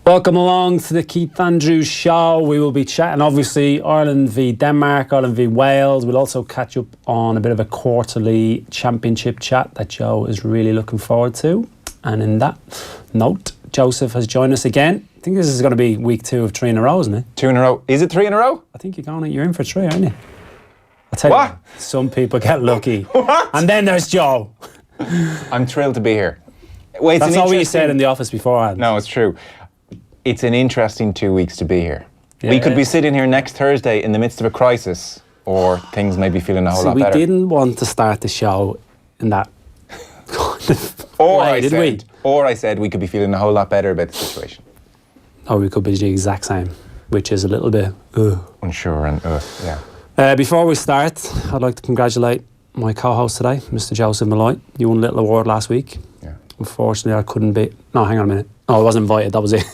Welcome along to the Keith Andrews Show. We will be chatting, obviously, Ireland v Denmark, Ireland v Wales. We'll also catch up on a bit of a quarterly championship chat that Joe is really looking forward to. And in that note, Joseph has joined us again. I think this is going to be week 2 of 3 in a row, isn't it? 2 in a row. Is it 3 in a row? I think you're in for 3, aren't you? I'll tell What? you, some people get lucky. What? And then there's Joe. I'm thrilled to be here. Wait, That's not what you said in the office beforehand. No, it's true. It's an interesting 2 weeks to be here. Yeah. We could be sitting here next Thursday in the midst of a crisis, or things may be feeling a whole lot better. We didn't want to start the show in that kind of Or way, did we? Or I said we could be feeling a whole lot better about the situation. Or we could be the exact same, which is a little bit Unsure and yeah. Before we start, I'd like to congratulate my co-host today, Mr. Joseph Malloy. You won a little award last week. Yeah. Unfortunately, I couldn't be... No, hang on a minute. No, I wasn't invited. That was it.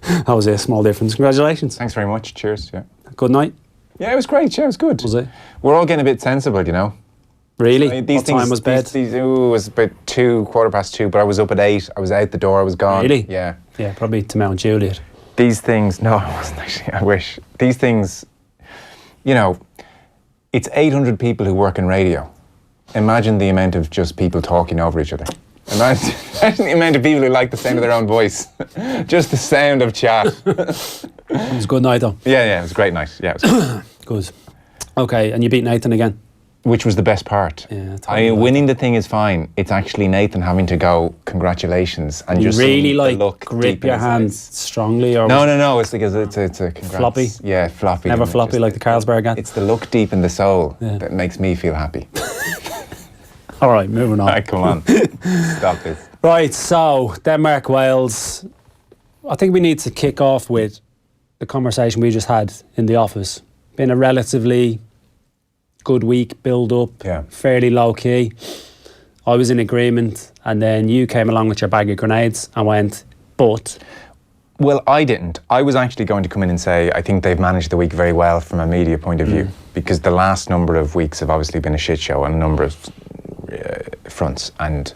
That was a small difference. Congratulations. Thanks very much. Cheers. Yeah. Good night. Yeah, it was great. Yeah, it was good. Was it? We're all getting a bit sensible, you know. Really? These What time was bed? It was about 2:15, but I was up at 8. I was out the door. I was gone. Really? Yeah. Yeah, probably to Mount Juliet. These things... No, I wasn't actually. I wish. These things, you know, it's 800 people who work in radio. Imagine the amount of just people talking over each other. Imagine the amount of people who like the sound of their own voice. Just the sound of chat. It was a good night, though. Yeah, it was a great night. Yeah, it was good. Good. Okay, and you beat Nathan again. Which was the best part. Yeah, Winning the thing is fine. It's actually Nathan having to go, congratulations. And You just really seeing the like look grip deep in your his hands eyes. strongly, or No. It's because it's a congrats. Floppy? Yeah, floppy. never And floppy just- like the Carlsberg ad? It's the look deep in the soul Yeah. that makes me feel happy. All right, moving on. Come on. Stop this. Right, so Denmark, Wales. I think we need to kick off with the conversation we just had in the office. Been a relatively good week, build up, Yeah. fairly low key. I was in agreement, and then you came along with your bag of grenades and went, but Well, I didn't. I was actually going to come in and say I think they've managed the week very well from a media point of view, because the last number of weeks have obviously been a shit show on a number of fronts, and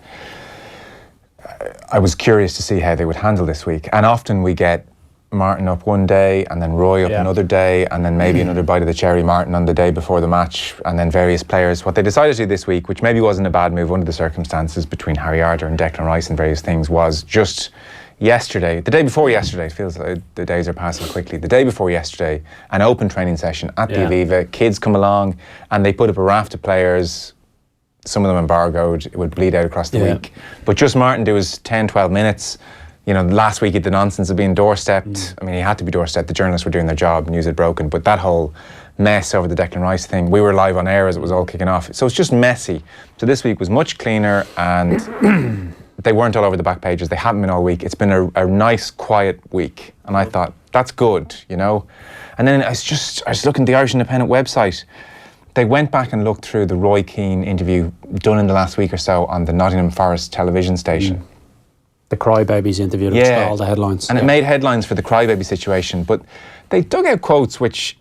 I was curious to see how they would handle this week. And often we get Martin up one day and then Roy up another day and then maybe another bite of the cherry Martin on the day before the match, and then various players. What they decided to do this week, which maybe wasn't a bad move under the circumstances between Harry Arter and Declan Rice and various things, was just yesterday, the day before yesterday, it feels like the days are passing quickly, the day before yesterday, an open training session at the Aviva. Kids come along and they put up a raft of players, some of them embargoed, it would bleed out across the week. But just Martin do his 10, 12 minutes. You know, last week he had the nonsense of being doorstepped. I mean, he had to be doorstepped. The journalists were doing their job, news had broken. But that whole mess over the Declan Rice thing, we were live on air as it was all kicking off. So it's just messy. So this week was much cleaner, and they weren't all over the back pages. They haven't been all week. It's been a nice, quiet week. And I thought, that's good, you know? And then I was looking at the Irish Independent website. They went back and looked through the Roy Keane interview done in the last week or so on the Nottingham Forest television station. the Crybabies interview, which got all the headlines. And it made headlines for the Crybaby situation, but they dug out quotes which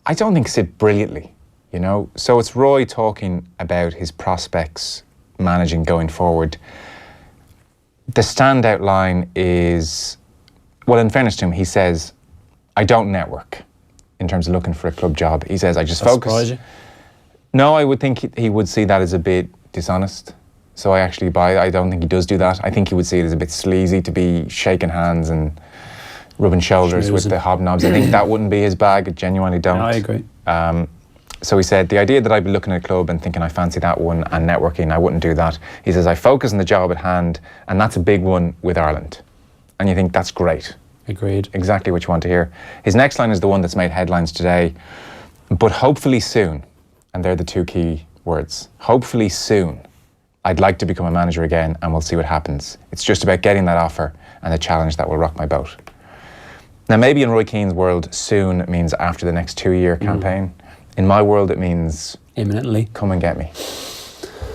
I don't think sit brilliantly, you know? So it's Roy talking about his prospects managing going forward. The standout line is, well, in fairness to him, he says, I don't network in terms of looking for a club job. He says, I just focus. Surprise you? No, I would think he would see that as a bit dishonest. So I don't think he does do that. I think he would see it as a bit sleazy to be shaking hands and rubbing shoulders with the hobnobs. I think that wouldn't be his bag. I genuinely don't. No, I agree. So he said, the idea that I'd be looking at a club and thinking I fancy that one and networking, I wouldn't do that. He says, I focus on the job at hand, and that's a big one with Ireland. And you think, that's great. Agreed. Exactly what you want to hear. His next line is the one that's made headlines today, but hopefully soon, and they're the two key words, hopefully soon, I'd like to become a manager again, and we'll see what happens. It's just about getting that offer and the challenge that will rock my boat. Now, maybe in Roy Keane's world, soon means after the next 2-year campaign. In my world, it means imminently. Come and get me.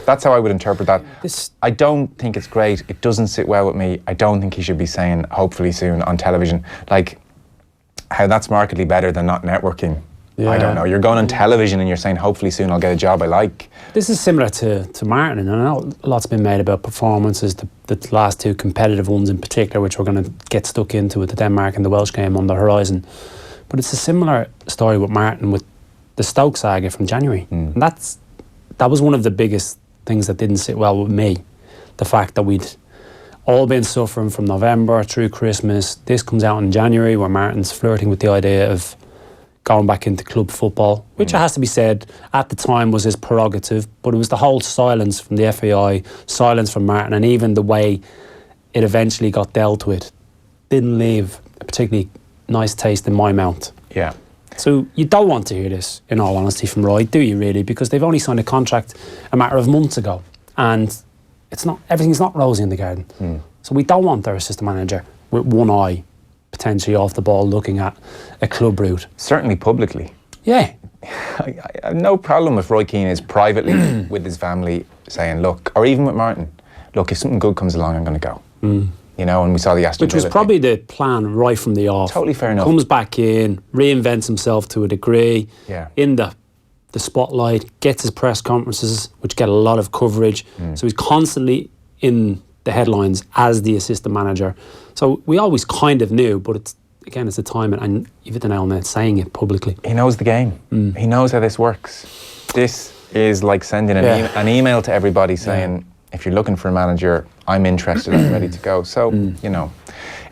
That's how I would interpret that. I don't think it's great. It doesn't sit well with me. I don't think he should be saying hopefully soon on television. Like, how that's markedly better than not networking I don't know. You're going on television and you're saying, hopefully soon I'll get a job I like. This is similar to Martin, and I know a lot's been made about performances, the last two competitive ones in particular, which we're going to get stuck into with the Denmark and the Welsh game on the horizon. But it's a similar story with Martin with the Stoke saga from January. And that was one of the biggest things that didn't sit well with me. The fact that we'd all been suffering from November through Christmas. This comes out in January where Martin's flirting with the idea of going back into club football, which it has to be said, at the time was his prerogative, but it was the whole silence from the FAI, silence from Martin, and even the way it eventually got dealt with didn't leave a particularly nice taste in my mouth. Yeah. So you don't want to hear this, in all honesty, from Roy, do you really? Because they've only signed a contract a matter of months ago, and everything's not rosy in the garden. So we don't want their assistant manager with one eye potentially off the ball looking at a club route. Certainly publicly. Yeah. I have no problem if Roy Keane is privately with his family saying, look, or even with Martin, look, if something good comes along, I'm going to go. You know, and we saw the Aston Villa Which was probably the plan right from the off. Totally fair enough. Comes back in, reinvents himself to a degree, in the spotlight, gets his press conferences, which get a lot of coverage. So he's constantly in the headlines as the assistant manager. So we always kind of knew, but it's the time, and you've hit the nail on it, saying it publicly. He knows the game. He knows how this works. This is like sending an email to everybody saying, if you're looking for a manager, I'm interested, I'm ready to go. So, you know,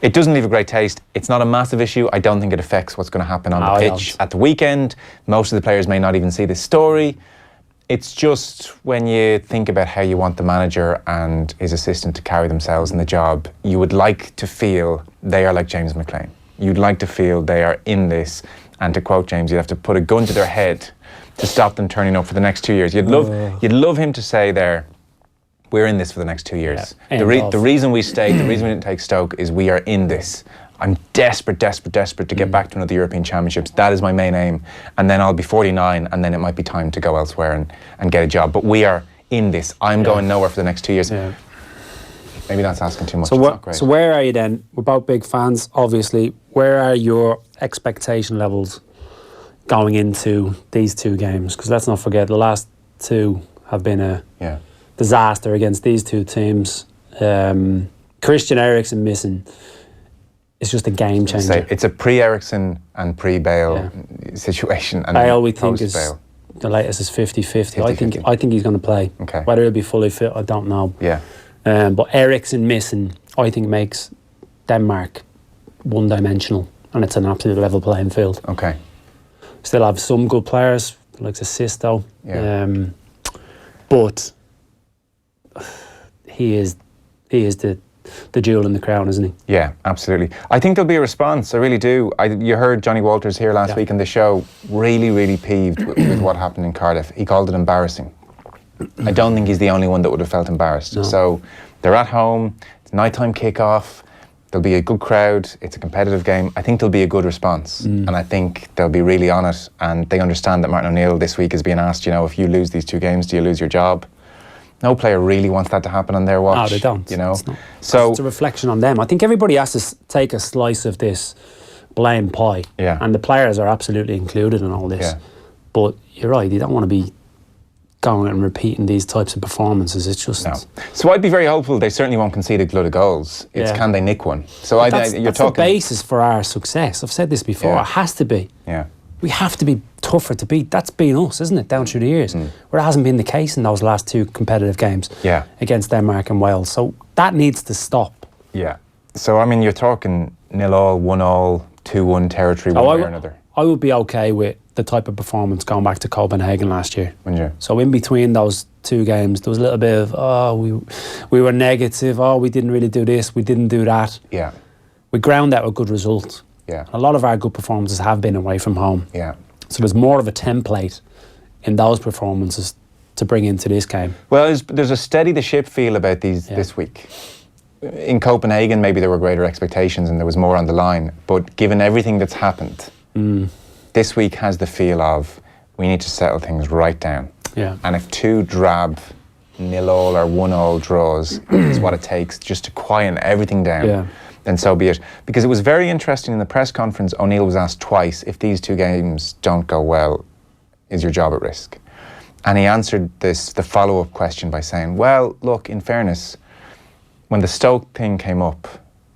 it doesn't leave a great taste. It's not a massive issue. I don't think it affects what's going to happen on the pitch at the weekend. Most of the players may not even see this story. It's just when you think about how you want the manager and his assistant to carry themselves in the job, you would like to feel they are like James McLean. You'd like to feel they are in this. And to quote James, you'd have to put a gun to their head to stop them turning up for the next 2 years. You'd love him to say there, we're in this for the next 2 years. The reason we stayed, the reason we didn't take Stoke is we are in this. I'm desperate to get back to another European Championships. That is my main aim. And then I'll be 49 and then it might be time to go elsewhere and get a job. But we are in this. I'm going nowhere for the next 2 years. Yeah. Maybe that's asking too much. So, it's not great. So where are you then? We're both big fans, obviously. Where are your expectation levels going into these two games? Because let's not forget, the last two have been a disaster against these two teams. Christian Eriksen missing is just a game changer. It's a pre-Eriksen and pre-Bale situation. And Bale, we think, is the latest is 50-50. I think he's going to play. Okay. Whether he'll be fully fit, I don't know. Yeah. But Eriksen missing, I think, makes Denmark one-dimensional, and it's an absolute level playing field. Okay. Still have some good players, like Sisto. Yeah. But he is the jewel in the crown, isn't he? Yeah, absolutely. I think there'll be a response. I really do. You heard Johnny Walters here last week on the show, really peeved with what happened in Cardiff. He called it embarrassing. I don't think he's the only one that would have felt embarrassed. No. So they're at home, it's nighttime kickoff, there'll be a good crowd, it's a competitive game. I think there'll be a good response, and I think they'll be really on it, and they understand that Martin O'Neill this week is being asked, you know, if you lose these 2 games, do you lose your job? No player really wants that to happen on their watch. No, they don't. You know, so it's a reflection on them. I think everybody has to take a slice of this blame pie, and the players are absolutely included in all this. Yeah. But you're right, you don't want to be going and repeating these types of performances. It's just So I'd be very hopeful they certainly won't concede a glut of goals. It's can they nick one? So that's the basis for our success. I've said this before. It has to be. Yeah. We have to be tougher to beat. That's been us, isn't it, down through the years? Where it hasn't been the case in those last 2 competitive games against Denmark and Wales. So that needs to stop. Yeah. So, I mean, you're talking 0-0, 1-0, 2-1 territory, one way or another. I would be okay with the type of performance going back to Copenhagen last year. So in between those 2 games, there was a little bit of, we were negative, we didn't really do this, we didn't do that. Yeah. We ground out a good result. Yeah. A lot of our good performances have been away from home. Yeah. So there's more of a template in those performances to bring into this game. Well, there's a steady the ship feel about this week. In Copenhagen, maybe there were greater expectations and there was more on the line. But given everything that's happened, this week has the feel of we need to settle things right down. Yeah. And if 2 drab 0-0 or 1-0 draws is what it takes just to quiet everything down, then so be it. Because it was very interesting in the press conference, O'Neill was asked twice, if these 2 games don't go well, is your job at risk? And he answered the follow-up question by saying, well, look, in fairness, when the Stoke thing came up,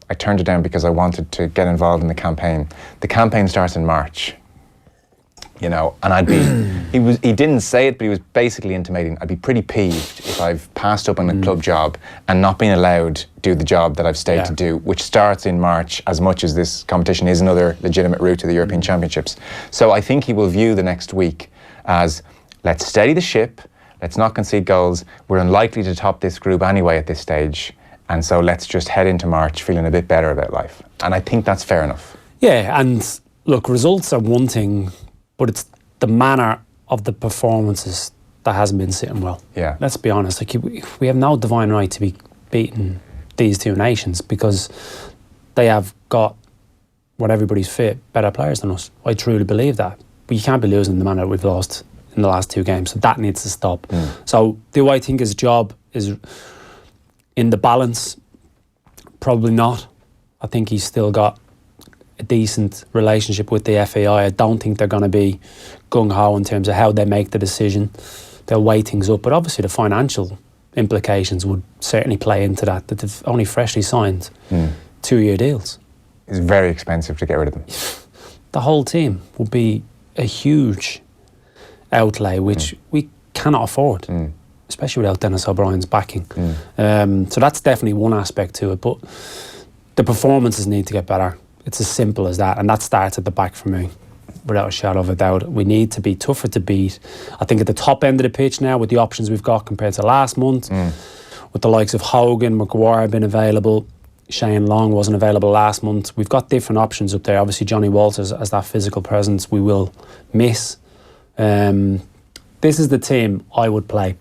I turned it down because I wanted to get involved in the campaign. The campaign starts in March, you know, and I'd be, he didn't say it, but he was basically intimating, I'd be pretty peeved if I've passed up on a club job and not been allowed to do the job that I've stayed to do, which starts in March, as much as this competition is another legitimate route to the European Championships. So I think he will view the next week as, let's steady the ship, let's not concede goals, we're unlikely to top this group anyway at this stage, and so let's just head into March feeling a bit better about life. And I think that's fair enough. Yeah, and look, results are one thing, but it's the manner of the performances that hasn't been sitting well. Yeah. Let's be honest, like we have no divine right to be beating these 2 nations because they have got, when everybody's fit, better players than us. I truly believe that. But you can't be losing the manner that we've lost in the last 2 games, so that needs to stop. So do I think his job is in the balance? Probably not. I think he's still got a decent relationship with the FAI. I don't think they're going to be gung-ho in terms of how they make the decision. They'll weigh things up, but obviously the financial implications would certainly play into that they've only freshly signed 2-year deals. It's very expensive to get rid of them. The whole team will be a huge outlay, which we cannot afford. Especially without Dennis O'Brien's backing. So that's definitely one aspect to it, but the performances need to get better. It's as simple as that, and that starts at the back for me, without a shadow of a doubt. We need to be tougher to beat. I think at the top end of the pitch now, with the options we've got compared to last month, with the likes of Hogan, Maguire been available, Shane Long wasn't available last month. We've got different options up there. Obviously Johnny Walters as that physical presence we will miss. This is the team I would play. I'm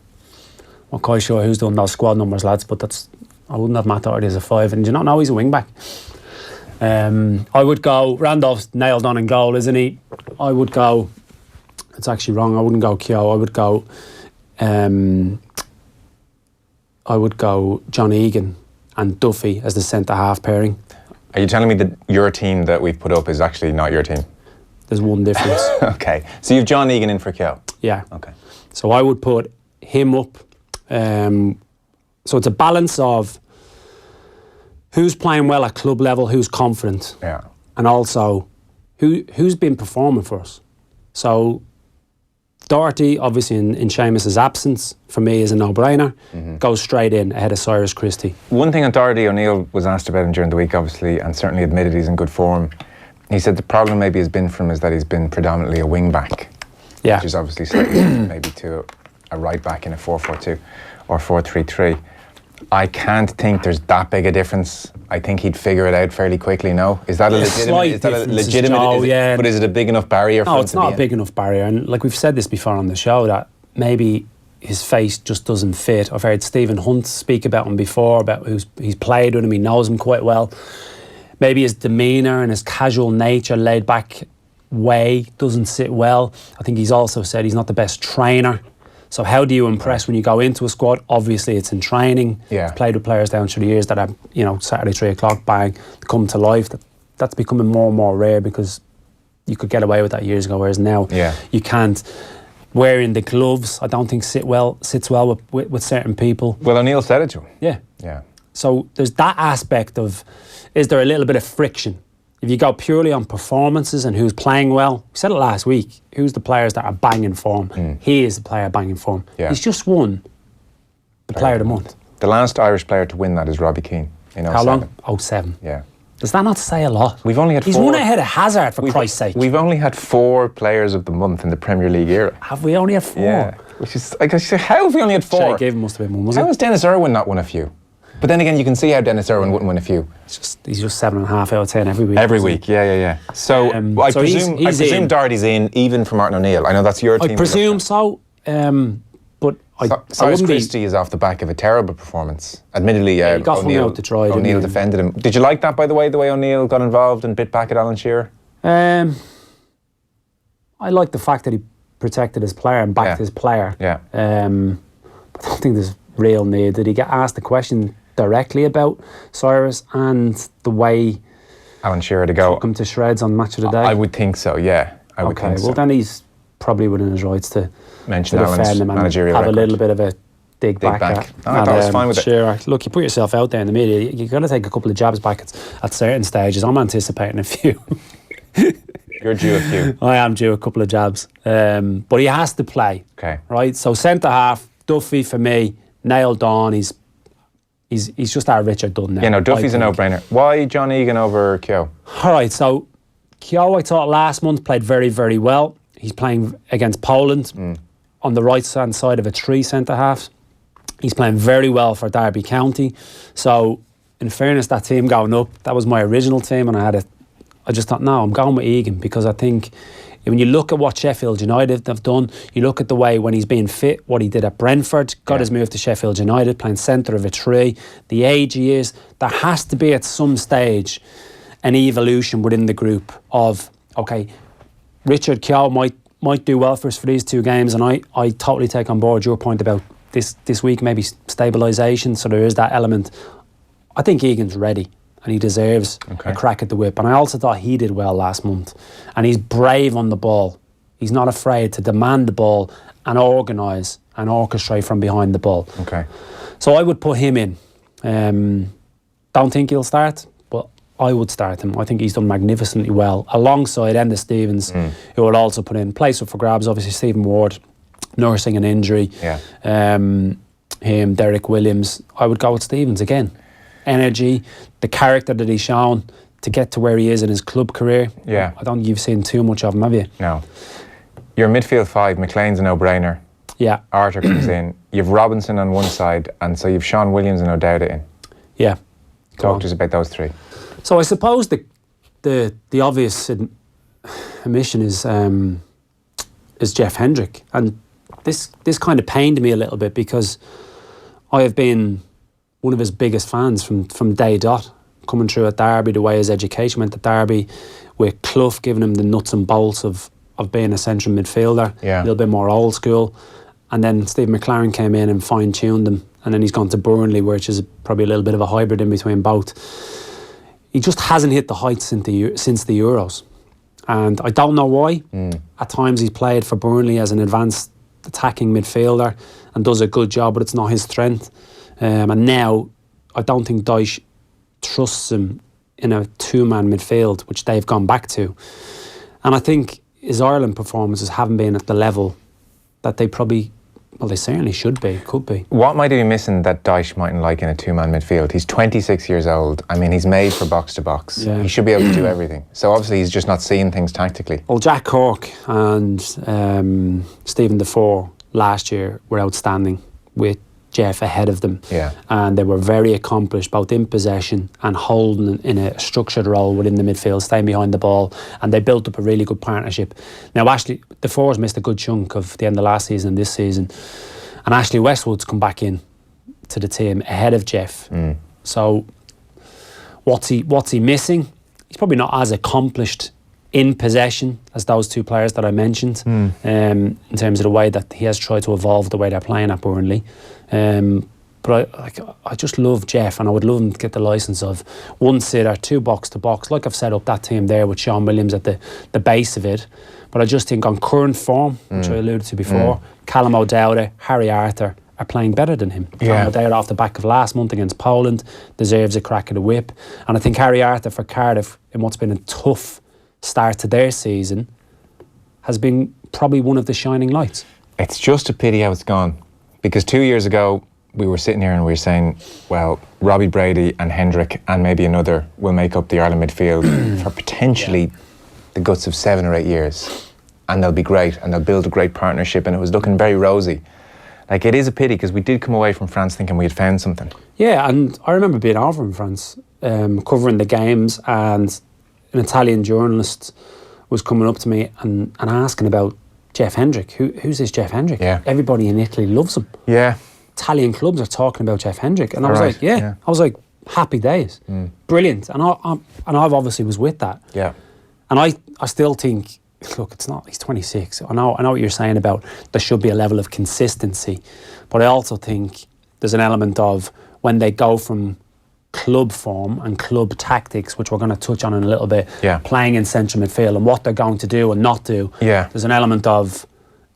not quite sure who's done those squad numbers, lads, but I wouldn't have Matt Doherty as a 5, and do you not know he's a wing back? I would go, Randolph's nailed on in goal, isn't he? I would go, it's actually wrong, I wouldn't go Keogh, I would go John Egan and Duffy as the centre-half pairing. Are you telling me that your team that we've put up is actually not your team? There's one difference. Okay, so you've John Egan in for Keogh? Yeah. Okay. So I would put him up. So it's a balance of who's playing well at club level, who's confident, and also who's been performing for us. So Doherty, obviously in Seamus's absence, for me is a no-brainer. Goes straight in ahead of Cyrus Christie. One thing on Doherty, O'Neill was asked about him during the week, obviously, and certainly admitted he's in good form. He said the problem maybe has been for him is that he's been predominantly a wing-back, which is obviously slightly different maybe to a right-back in a 4-4-2 or 4-3-3. I can't think there's that big a difference. I think he'd figure it out fairly quickly, no? Is that a legitimate, but is it a big enough barrier for him to be in? No, it's not a big enough barrier. And like we've said this before on the show, that maybe his face just doesn't fit. I've heard Stephen Hunt speak about him before, about he's played with him, he knows him quite well. Maybe his demeanour and his casual nature, laid back way doesn't sit well. I think he's also said he's not the best trainer. So how do you impress when you go into a squad? Obviously it's in training. I've played with players down through the years that have, Saturday 3 o'clock, bang, come to life. That's becoming more and more rare because you could get away with that years ago, whereas now you can't. Wearing the gloves, I don't think sits well with certain people. Well, O'Neill said it to him. Yeah. So there's that aspect of, is there a little bit of friction? If you go purely on performances and who's playing well, we said it last week, who's the players that are banging form? He is the player banging form. He's just won the Player of the Month. The last Irish player to win that is Robbie Keane in 07. How long? 07. Yeah. Does that not say a lot? We've only had He's won ahead of Hazard, for Christ's sake. We've only had 4 players of the month in the Premier League era. Have we only had 4? Yeah. Which is, how have we only had 4? Shay Given must have been one, was How has Dennis Irwin not won a few? But then again, you can see how Dennis Irwin wouldn't win a few. He's just 7.5 out of 10 every week. Every week, yeah. So I presume Doherty's in, even for Martin O'Neill. I know that's your team. I presume so, but Cyrus Christie is off the back of a terrible performance. Admittedly, he got O'Neill out to try. O'Neill defended him. Did you like that, by the way O'Neill got involved and bit back at Alan Shearer? I like the fact that he protected his player and backed his player. Yeah. I don't think there's real need? Did he get asked the question directly about Cyrus and the way Alan Shearer to go? Took him to shreds on Match of the Day? I would think so, yeah. I would think so. Well, then he's probably within his rights to mention Alan's managerial have record. a little bit of a dig back. I thought I was fine with it. Look, you put yourself out there in the media, you've got to take a couple of jabs back at certain stages. I'm anticipating a few. You're due a few. I am due a couple of jabs. But he has to play. Okay. Right? So centre half, Duffy for me, nailed on. He's just our Richard Dunn now. Yeah, no, Duffy's a no-brainer. Why John Egan over Keogh? All right, so Keogh, I thought last month played very, very well. He's playing against Poland on the right-hand side of a three centre-halves. He's playing very well for Derby County. So, in fairness, that team going up, that was my original team, and I just thought, no, I'm going with Egan, because I think when you look at what Sheffield United have done, you look at the way when he's being fit, what he did at Brentford, got his move to Sheffield United, playing centre of a three, the age he is, there has to be at some stage an evolution within the group of, okay, Richard Keogh might do well for us for these two games, and I totally take on board your point about this week, maybe stabilisation, so there is that element. I think Egan's ready, and he deserves a crack at the whip. And I also thought he did well last month. And he's brave on the ball. He's not afraid to demand the ball and organise and orchestrate from behind the ball. Okay. So I would put him in. Don't think he'll start, but I would start him. I think he's done magnificently well, alongside Enda Stevens, who would also put in. Place up for grabs, obviously, Stephen Ward, nursing an injury. Him, Derek Williams. I would go with Stevens again. Energy, the character that he's shown to get to where he is in his club career. Yeah. I don't think you've seen too much of him, have you? No. Your midfield five, McLean's a no-brainer. Yeah. Arthur comes in. You've Robinson on one side, and so you've Sean Williams and O'Dowda in. Yeah. Talk to us about those three. So I suppose the obvious omission is Jeff Hendrick, and this kind of pained me a little bit, because I have been one of his biggest fans from day dot, coming through at Derby, the way his education went at Derby, with Clough giving him the nuts and bolts of being a central midfielder, a little bit more old school. And then Steve McLaren came in and fine-tuned him, and then he's gone to Burnley, which is probably a little bit of a hybrid in between both. He just hasn't hit the heights since the Euros. And I don't know why. At times he's played for Burnley as an advanced attacking midfielder and does a good job, but it's not his strength. And now I don't think Dyche trusts him in a two-man midfield, which they've gone back to. And I think his Ireland performances haven't been at the level that they probably, well, they certainly should be, could be. What might he be missing that Dyche mightn't like in a two-man midfield? He's 26 years old. I mean, he's made for box-to-box. Yeah. He should be able to do everything. So obviously he's just not seeing things tactically. Well, Jack Cork and Stephen Defoe last year were outstanding, with Jeff ahead of them. Yeah. And they were very accomplished, both in possession and holding in a structured role within the midfield, staying behind the ball, and they built up a really good partnership. Now, Ashley Defoe's missed a good chunk of the end of last season and this season, and Ashley Westwood's come back in to the team ahead of Jeff. So what's he missing? He's probably not as accomplished in possession as those two players that I mentioned, in terms of the way that he has tried to evolve the way they're playing at Burnley. But I just love Jeff, and I would love him to get the licence of one sitter, two box to box, like I've set up that team there with Sean Williams at the base of it. But I just think on current form, which I alluded to before, Callum O'Dowda, Harry Arthur are playing better than him. Callum O'Dowda, off the back of last month against Poland, deserves a crack at the whip. And I think Harry Arthur for Cardiff, in what's been a tough start to their season, has been probably one of the shining lights. It's just a pity how it's gone, because 2 years ago we were sitting here and we were saying, well, Robbie Brady and Hendrick and maybe another will make up the Ireland midfield for potentially the guts of 7 or 8 years, and they'll be great and they'll build a great partnership, and it was looking very rosy. Like, it is a pity, because we did come away from France thinking we had found something. Yeah, and I remember being over in France, covering the games, and an Italian journalist was coming up to me and asking about Jeff Hendrick. Who's this Jeff Hendrick? Yeah. Everybody in Italy loves him. Yeah. Italian clubs are talking about Jeff Hendrick. And I was like, I was like, happy days. Brilliant. And I've obviously was with that. Yeah. And I still think, look, it's not, he's 26. I know what you're saying about there should be a level of consistency. But I also think there's an element of when they go from club form and club tactics, which we're going to touch on in a little bit, playing in central midfield and what they're going to do and not do. There's an element of,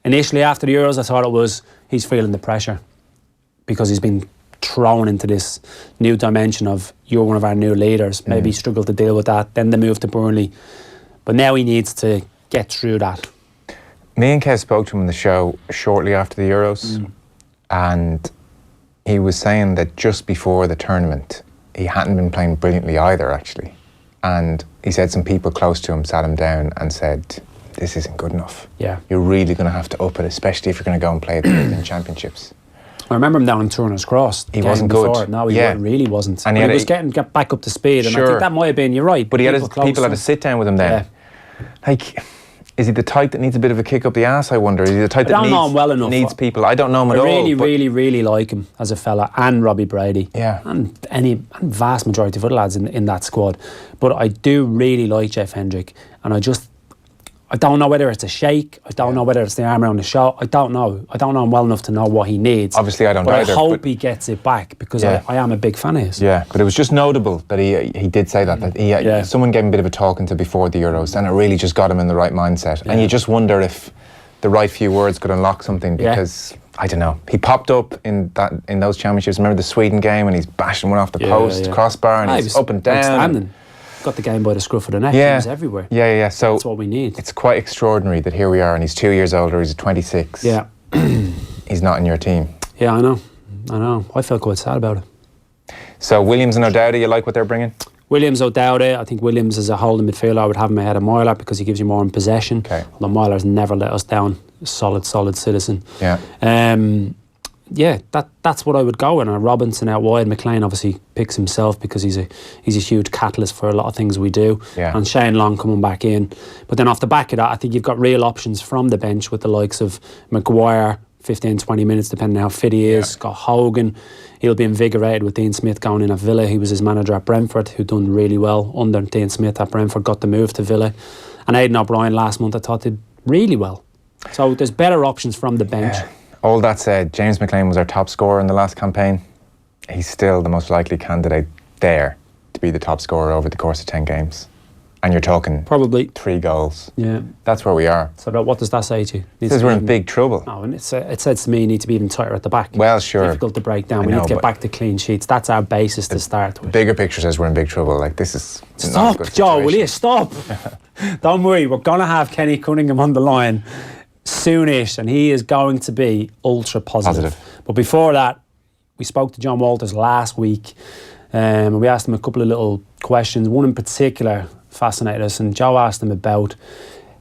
initially after the Euros, I thought it was he's feeling the pressure because he's been thrown into this new dimension of you're one of our new leaders. Maybe he struggled to deal with that. Then the move to Burnley. But now he needs to get through that. Me and Kev spoke to him on the show shortly after the Euros, and he was saying that just before the tournament, he hadn't been playing brilliantly either, actually. And he said some people close to him sat him down and said, this isn't good enough. Yeah. You're really going to have to up it, especially if you're going to go and play at the European Championships. I remember him down in Turner's Cross. He wasn't good. No, he really wasn't. And he was getting back up to speed, and I think that might have been, you're right. But he had people had to sit down with him then. Like, is he the type that needs a bit of a kick up the ass, I wonder? Is he the type that needs people? I don't know him at all. I really like him as a fella, and Robbie Brady. Yeah. And vast majority of other lads in that squad. But I do really like Jeff Hendrick, and I don't know whether it's a shake. I don't know whether it's the arm around the shot. I don't know him well enough to know what he needs. Obviously, I don't either. I hope he gets it back because I am a big fan of his. Yeah, but it was just notable that he did say that someone gave him a bit of a talking to before the Euros, and it really just got him in the right mindset. And you just wonder if the right few words could unlock something, because I don't know. He popped up in those championships. Remember the Sweden game, and he's bashing one off the post, crossbar, and he's up and down. Outstanding. Got the game by the scruff of the neck. He was everywhere. Yeah. So that's what we need. It's quite extraordinary that here we are, and he's 2 years older. He's 26. Yeah. He's not in your team. Yeah, I know. I felt quite sad about it. So Williams and O'Dowda, you like what they're bringing? Williams, O'Dowda. I think Williams as a holding midfielder, I would have him ahead of Myler because he gives you more in possession. Okay. Although Myler's never let us down. Solid citizen. Yeah. That's what I would go in. Robinson out wide. McLean obviously picks himself because he's a huge catalyst for a lot of things we do. Yeah. And Shane Long coming back in. But then off the back of that, I think you've got real options from the bench with the likes of Maguire, 15, 20 minutes depending on how fit he is. Got Hogan. He'll be invigorated with Dean Smith going in at Villa. He was his manager at Brentford, who done really well under Dean Smith at Brentford, got the move to Villa. And Aidan O'Brien last month I thought did really well. So there's better options from the bench. Yeah. All that said, James McLean was our top scorer in the last campaign. He's still the most likely candidate there to be the top scorer over the course of 10 games. And you're talking probably 3 goals. Yeah. That's where we are. So what does that say to you? It says we're in big trouble. No, and it says to me you need to be even tighter at the back. Well, sure. Difficult to break down. We need to get back to clean sheets. That's our basis to start with. Bigger picture says we're in big trouble. Like, this is Stop, Joe, will you stop? Don't worry, we're going to have Kenny Cunningham on the line soonish, and he is going to be ultra positive. But before that, we spoke to John Walters last week, and we asked him a couple of little questions. One in particular fascinated us, and Joe asked him about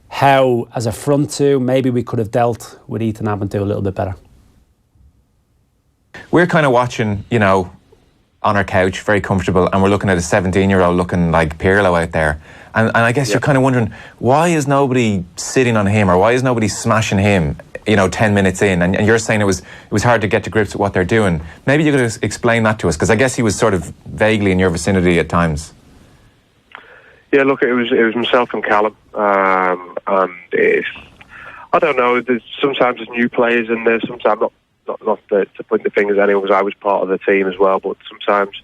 how, as a front two, maybe we could have dealt with Ethan Ampadu a little bit better. We're kind of watching, on our couch, very comfortable, and we're looking at a 17-year-old looking like Pirlo out there. And I guess you're kind of wondering, why is nobody sitting on him, or why is nobody smashing him, 10 minutes in? And you're saying it was hard to get to grips with what they're doing. Maybe you could explain that to us, because I guess he was sort of vaguely in your vicinity at times. Yeah, look, it was myself and Callum, and I don't know. Sometimes there's new players in there. Sometimes not to point the fingers at anyone, because I was part of the team as well. But sometimes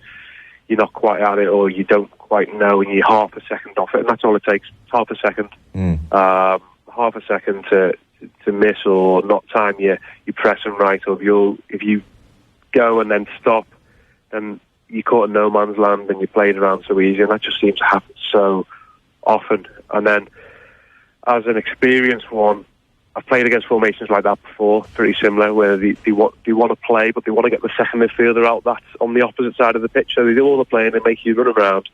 you're not quite at it, or you don't quite know, and you're half a second off it, and that's all it takes. Half a second, half a second to miss or not time you pressing right, or if you go and then stop, then you're caught in no man's land and you played around so easy, and that just seems to happen so often. And then, as an experienced one, I've played against formations like that before, pretty similar, where they want to play, but they want to get the second midfielder out that's on the opposite side of the pitch, so they do all the playing, they make you run around.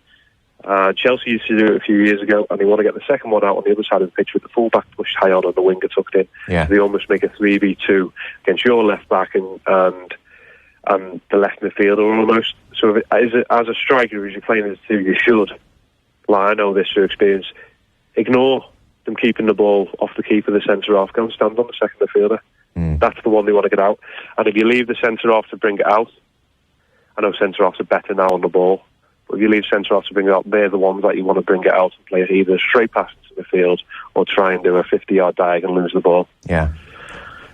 Chelsea used to do it a few years ago, and they want to get the second one out on the other side of the pitch with the full-back pushed high on and the winger tucked in. Yeah. So they almost make a 3v2 against your left-back and the left midfielder almost. So as a striker, as you're playing as a two, you should, I know this through experience, ignore them keeping the ball off the keeper, the centre-half, go and stand on the second midfielder. That's the one they want to get out. And if you leave the centre-half to bring it out, I know centre-halves are better now on the ball, but if you leave centre-half to bring it out, they're the ones that you want to bring it out and play either straight pass into the field or try and do a 50-yard diag and lose the ball. Yeah.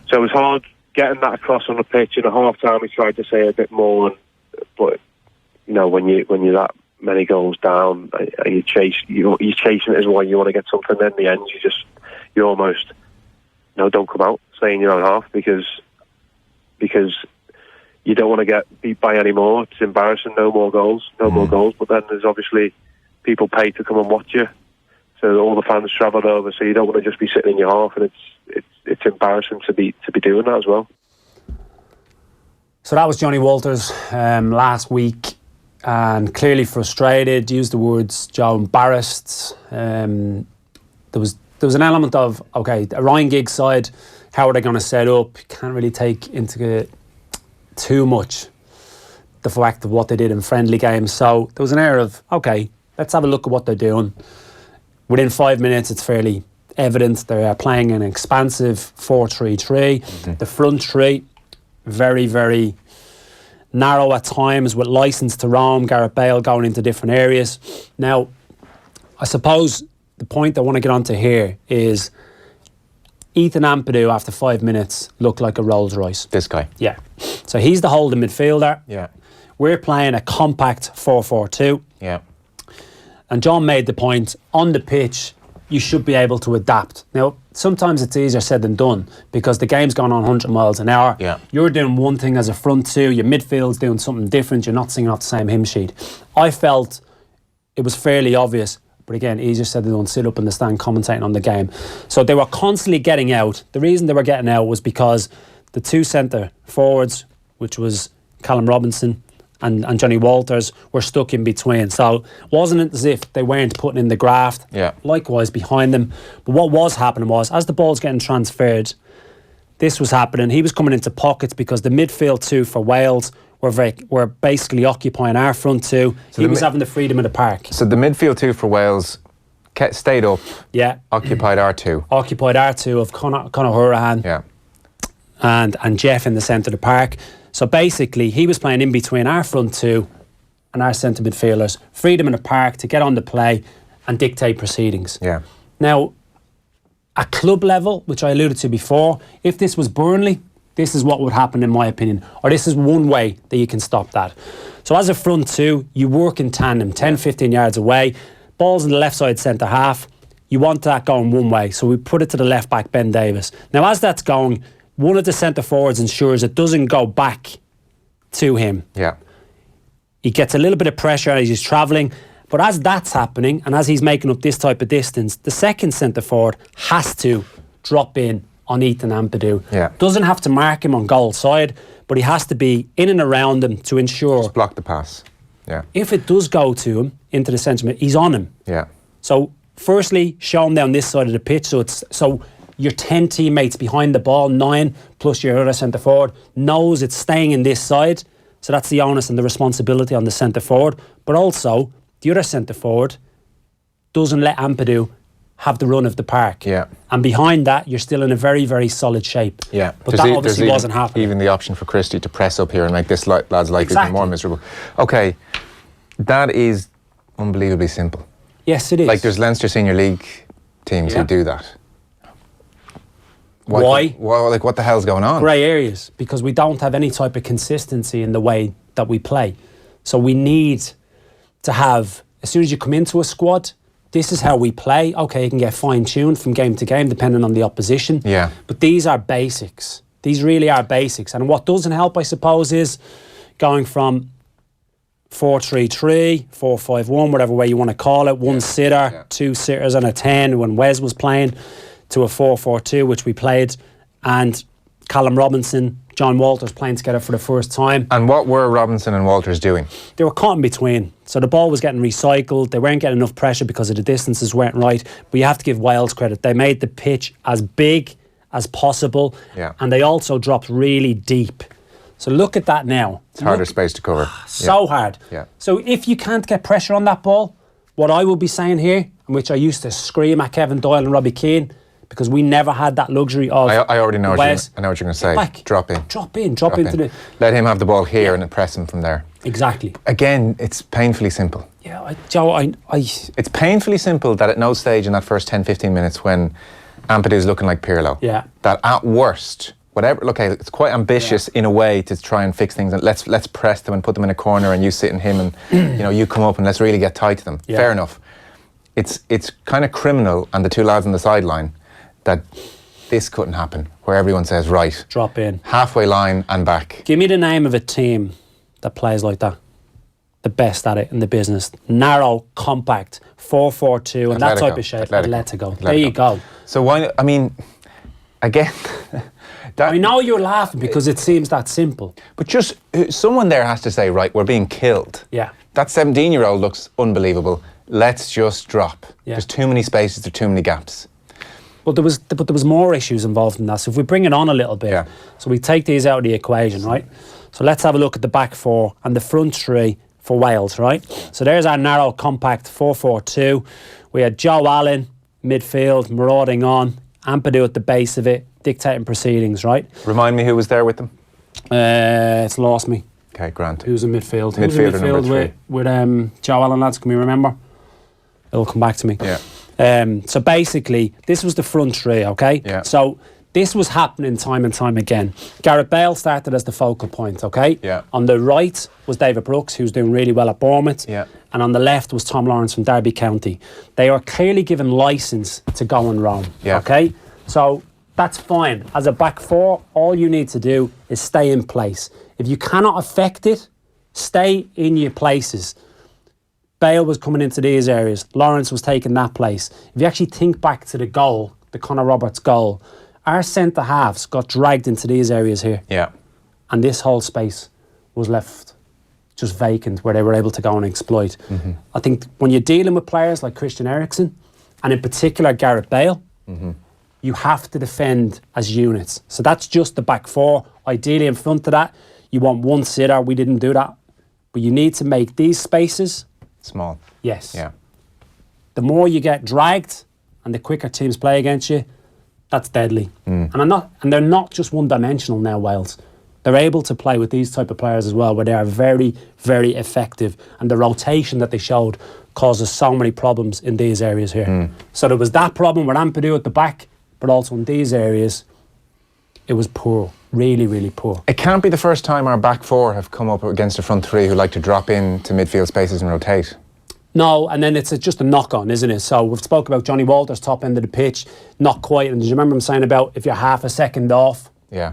So it was hard getting that across on the pitch. In a half time, he tried to say a bit more, but when you're that many goals down, you're chasing it as well. You want to get something. In the end, you almost don't come out, stay in your own half because you don't want to get beat by any more. It's embarrassing. No more goals. But then there's obviously people pay to come and watch you, so all the fans travelled over. So you don't want to just be sitting in your half, and it's embarrassing to be doing that as well. So that was Johnny Walters last week, and clearly frustrated. Used the words Joe embarrassed. There was an element of, okay, a Ryan Giggs side, how are they going to set up? Can't really take into too much the fact of what they did in friendly games. So there was an air of, okay, let's have a look at what they're doing. Within 5 minutes, it's fairly evident they are playing an expansive 4-3-3. Mm-hmm. The front three, very, very narrow at times with licence to roam. Gareth Bale going into different areas. Now, I suppose the point I want to get onto here is Ethan Ampadu, after 5 minutes, looked like a Rolls Royce. This guy. Yeah. So he's the holding midfielder. Yeah. We're playing a compact 4-4-2. Yeah. And John made the point, on the pitch, you should be able to adapt. Now, sometimes it's easier said than done because the game's going on 100 miles an hour. Yeah. You're doing one thing as a front two, your midfield's doing something different, you're not singing off the same hymn sheet. I felt it was fairly obvious. But again, easier said than done, sit up in the stand commentating on the game. So they were constantly getting out. The reason they were getting out was because the two centre forwards, which was Callum Robinson and Johnny Walters, were stuck in between. So it wasn't as if they weren't putting in the graft. Yeah. Likewise behind them. But what was happening was, as the ball's getting transferred, this was happening. He was coming into pockets because the midfield two for Wales were basically occupying our front two. So he was having the freedom of the park. So the midfield two for Wales stayed up. Yeah. Occupied our two. Occupied our two of Conor Hourihane. Yeah. And Jeff in the centre of the park. So basically, he was playing in between our front two and our centre midfielders. Freedom in the park to get on the play and dictate proceedings. Yeah. Now, at club level, which I alluded to before, if this was Burnley, this is what would happen, in my opinion. Or this is one way that you can stop that. So as a front two, you work in tandem, 10, 15 yards away. Ball's in the left side centre half. You want that going one way. So we put it to the left back, Ben Davis. Now as that's going, one of the centre forwards ensures it doesn't go back to him. Yeah. He gets a little bit of pressure as he's travelling. But as that's happening, and as he's making up this type of distance, the second centre forward has to drop in on Ethan Ampadu. Yeah. Doesn't have to mark him on goal side, but he has to be in and around him to ensure. Just block the pass. Yeah. If it does go to him, into the centre, he's on him. Yeah. So, firstly, show him down this side of the pitch. So your 10 teammates behind the ball, 9 plus your other centre forward, knows it's staying in this side. So that's the onus and the responsibility on the centre forward. But also, the other centre forward doesn't let Ampadu have the run of the park. Yeah. And behind that, you're still in a very, very solid shape. Yeah. But that obviously wasn't happening. Even the option for Christie to press up here and make this lad's life exactly. even more miserable. Okay, that is unbelievably simple. Yes, it is. Like there's Leinster Senior League teams who do that. Why? Like what the hell's going on? Grey areas, because we don't have any type of consistency in the way that we play. So we need to have, as soon as you come into a squad, this is how we play. Okay, you can get fine-tuned from game to game depending on the opposition. Yeah. But these are basics. These really are basics. And what doesn't help, I suppose, is going from 4-3-3, 4-5-1, whatever way you want to call it, one sitter, 2 sitters and a 10 when Wes was playing, to a 4-4-2, which we played, and Callum Robinson, John Walters playing together for the first time. And what were Robinson and Walters doing? They were caught in between. So the ball was getting recycled. They weren't getting enough pressure because of the distances weren't right. But you have to give Wales credit. They made the pitch as big as possible. Yeah. And they also dropped really deep. So look at that now. It's harder space to cover. So hard. Yeah. So if you can't get pressure on that ball, what I will be saying here, which I used to scream at Kevin Doyle and Robbie Keane, because we never had that luxury of. I already know. I know what you're going to say. Drop in. Drop into the. Let him have the ball here and then press him from there. Exactly. Again, it's painfully simple. Yeah, Joe, It's painfully simple that at no stage in that first 10-15 minutes when Ampadu's looking like Pirlo, yeah, that at worst whatever. Okay, it's quite ambitious in a way to try and fix things. And let's press them and put them in a corner, and you sit in him, and you come up and let's really get tight to them. Yeah. Fair enough. It's kind of criminal, and the two lads on the sideline, that this couldn't happen. Where everyone says, right, drop in halfway line and back. Give me the name of a team that plays like that. The best at it in the business. Narrow, compact, 4-4-2, and that type of shape. Atletico. There you go. So why? I mean, again, I know you're laughing because it seems that simple. But just someone there has to say, right, we're being killed. Yeah. That 17-year-old looks unbelievable. Let's just drop. Yeah. There's too many spaces. There's too many gaps. Well, there was more issues involved in that. So if we bring it on a little bit, so we take these out of the equation, right? So let's have a look at the back four and the front three for Wales, right? So there's our narrow, compact 4-4-2. We had Joe Allen, midfield, marauding on, Ampadu at the base of it, dictating proceedings, right? Remind me who was there with them? It's lost me. Okay, Grant. Who's in midfield? Midfielder number 3. With Joe Allen, lads, can we remember? It'll come back to me. Yeah. So basically, this was the front three, okay? Yeah. So this was happening time and time again. Gareth Bale started as the focal point, okay? Yeah. On the right was David Brooks, who's doing really well at Bournemouth. Yeah. And on the left was Tom Lawrence from Derby County. They are clearly given licence to go and roam, okay? So that's fine. As a back four, all you need to do is stay in place. If you cannot affect it, stay in your places. Bale was coming into these areas. Lawrence was taking that place. If you actually think back to the goal, the Conor Roberts goal, our centre-halves got dragged into these areas here. Yeah. And this whole space was left just vacant where they were able to go and exploit. Mm-hmm. I think when you're dealing with players like Christian Eriksen, and in particular Gareth Bale, you have to defend as units. So that's just the back four. Ideally in front of that, you want one sitter. We didn't do that. But you need to make these spaces small. Yes. Yeah. The more you get dragged and the quicker teams play against you, that's deadly. And they're not just one-dimensional now, Wales. They're able to play with these type of players as well, where they are very, very effective. And the rotation that they showed causes so many problems in these areas here. So there was that problem with Ampadu at the back, but also in these areas, it was poor. Really, really poor. It can't be the first time our back four have come up against a front three who like to drop into midfield spaces and rotate. No, and then it's just a knock-on, isn't it? So we've spoke about Johnny Walters, top end of the pitch, not quite. And did you remember him saying about if you're half a second off,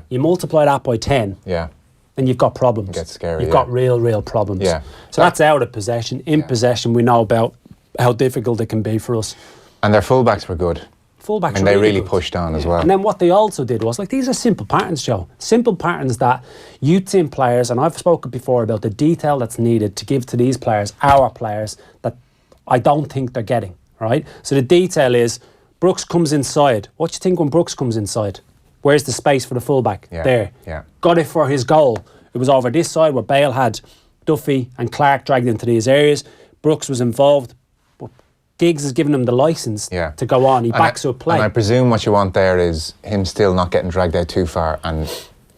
you multiply that by 10, then you've got problems. It gets scary. You've got real problems. Yeah. So that's out of possession. In possession, we know about how difficult it can be for us. And their fullbacks were good. Fullbacks and they really pushed on as well. And then what they also did was, like, these are simple patterns, Joe. Simple patterns that youth team players, and I've spoken before about the detail that's needed to give to these players, our players, that I don't think they're getting, right? So the detail is, Brooks comes inside. What do you think when Brooks comes inside? Where's the space for the fullback? There. Yeah. Got it for his goal. It was over this side where Bale had Duffy and Clark dragged into these areas. Brooks was involved. Giggs has given him the licence to go on. He backs up play. And I presume what you want there is him still not getting dragged out too far and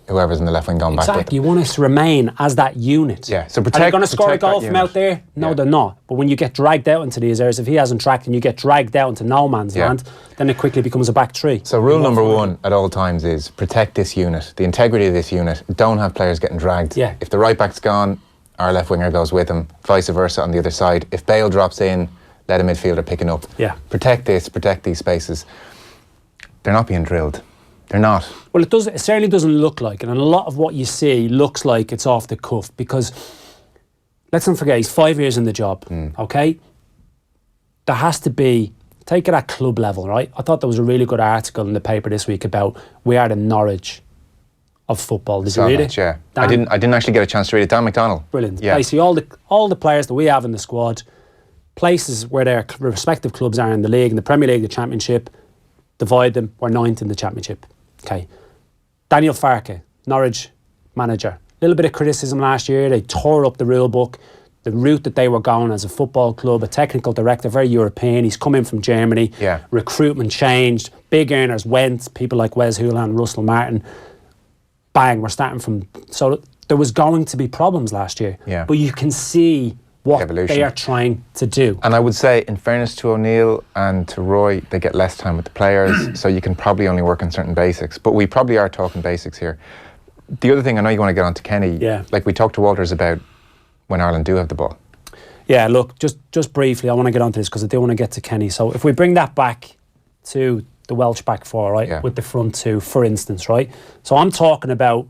whoever's in the left wing going back with him. Exactly. You want us to remain as that unit. Yeah. So Are they going to score a goal from out there? No, they're not. But when you get dragged out into these areas, if he hasn't tracked and you get dragged out into no man's land, then it quickly becomes a back three. So rule number one at all times is protect this unit, the integrity of this unit. Don't have players getting dragged. Yeah. If the right back's gone, our left winger goes with him, vice versa on the other side. If Bale drops in, let a midfielder pick it up. Yeah. Protect this, protect these spaces. They're not being drilled. They're not. Well, it certainly doesn't look like it. And a lot of what you see looks like it's off the cuff because, let's not forget, he's 5 years in the job, okay? There has to be, take it at club level, right? I thought there was a really good article in the paper this week about we are the Norwich of football. Did you read it? Yeah. Dan? I didn't actually get a chance to read it. Dan McDonnell. Brilliant. Yeah. Basically, all the players that we have in the squad, places where their respective clubs are in the league, in the Premier League, the Championship, divide them, we're 9th in the Championship. Okay. Daniel Farke, Norwich manager. A little bit of criticism last year. They tore up the rule book, the route that they were going as a football club, a technical director, very European. He's come in from Germany. Yeah. Recruitment changed. Big earners went. People like Wes Houlihan, Russell Martin. Bang, we're starting from... So there was going to be problems last year. Yeah. But you can see what evolution they are trying to do. And I would say, in fairness to O'Neill and to Roy, they get less time with the players, so you can probably only work on certain basics. But we probably are talking basics here. The other thing, I know you want to get on to Kenny, like we talked to Walters about when Ireland do have the ball. Yeah, look, just briefly, I want to get onto this because I do want to get to Kenny. So if we bring that back to the Welsh back four, right, with the front two, for instance, right? So I'm talking about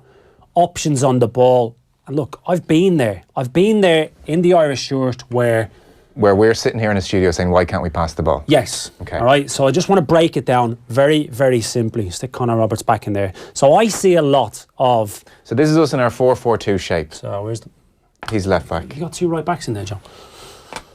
options on the ball. And look, I've been there. I've been there in the Irish shirt where we're sitting here in the studio saying, why can't we pass the ball? Yes. Okay. All right. So I just want to break it down very, very simply. Stick Conor Roberts back in there. So I see a lot of... So this is us in our 4-4-2 shape. So where's the... He's left back. You got two right backs in there, John.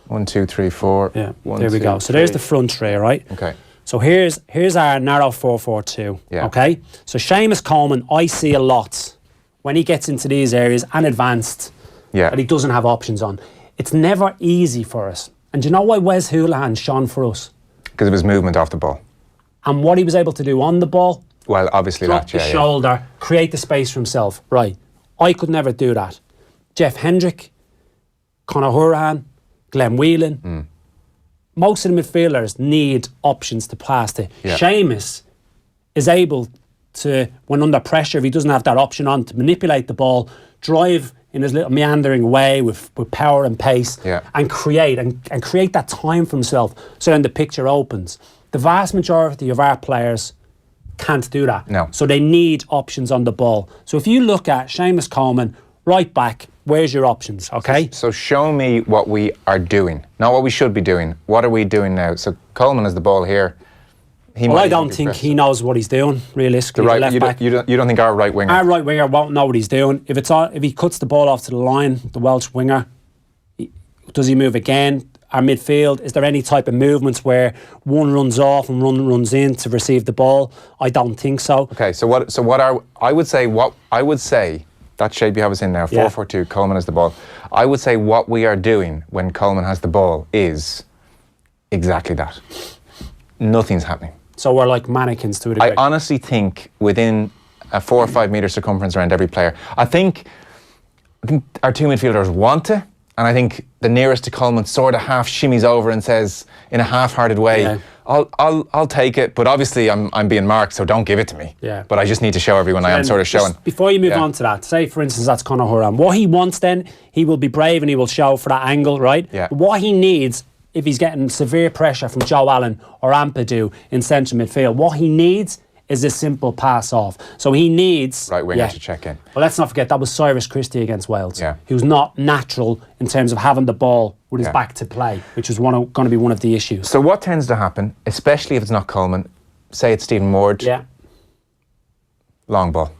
1, 2, 3, 4. Yeah. One, there we two, go. So three. there's the front tray, right? Okay. So here's our narrow 4-4-2. Yeah. Okay. So Seamus Coleman, I see a lot when he gets into these areas and advanced, that he doesn't have options on. It's never easy for us. And do you know why Wes Houlihan shone for us? Because of his movement off the ball. And what he was able to do on the ball. Well, obviously drop that, the shoulder, create the space for himself. Right. I could never do that. Jeff Hendrick, Conor Houlihan, Glenn Whelan. Most of the midfielders need options to pass to. Seamus is able to, when under pressure, if he doesn't have that option on, to manipulate the ball, drive in his little meandering way with power and pace, and create that time for himself. So then the picture opens. The vast majority of our players can't do that. No. So they need options on the ball. So if you look at Seamus Coleman, right back, where's your options, okay? So show me what we are doing, not what we should be doing. What are we doing now? So Coleman has the ball here. I don't think he knows what he's doing, realistically. The left back. You don't think our right winger? Our right winger won't know what he's doing. If he cuts the ball off to the line, the Welsh winger, does he move again? Our midfield, is there any type of movements where one runs off and one runs in to receive the ball? I don't think so. Okay, I would say that shape you have us in now, 4-4-2, Coleman has the ball. I would say what we are doing when Coleman has the ball is exactly that. Nothing's happening. So we're like mannequins to a degree. I honestly think within a 4 or 5 metre circumference around every player, I think our two midfielders want to, and I think the nearest to Coleman sort of half shimmies over and says in a half-hearted way, I'll take it, but obviously I'm being marked, so don't give it to me. Yeah. But I just need to show everyone I am sort of showing. Before you move on to that, say for instance that's Conor Houlihan. What he wants then, he will be brave and he will show for that angle, right? Yeah. What he needs, if he's getting severe pressure from Joe Allen or Ampadu in central midfield, what he needs is a simple pass off. So he needs... Right winger to check in. Well, let's not forget, that was Cyrus Christie against Wales. Yeah. Who's not natural in terms of having the ball with his back to play, which was going to be one of the issues. So what tends to happen, especially if it's not Coleman, say it's Stephen Ward, long ball.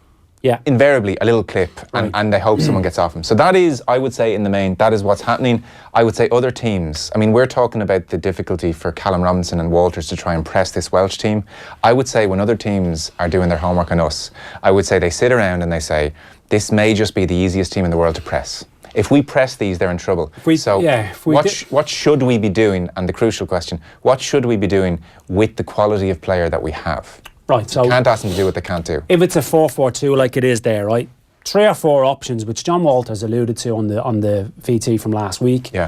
Yeah. Invariably, a little clip, and they hope someone gets off him. So that is, I would say, in the main, that is what's happening. I would say other teams, I mean, we're talking about the difficulty for Callum Robinson and Walters to try and press this Welsh team. I would say when other teams are doing their homework on us, I would say they sit around and they say, this may just be the easiest team in the world to press. If we press these, they're in trouble. What should we be doing? And the crucial question, what should we be doing with the quality of player that we have? Right, so you can't ask them to do what they can't do. If it's a 4-4-2 like it is there, right? 3 or 4 options, which John Walters alluded to on the VT from last week. Yeah.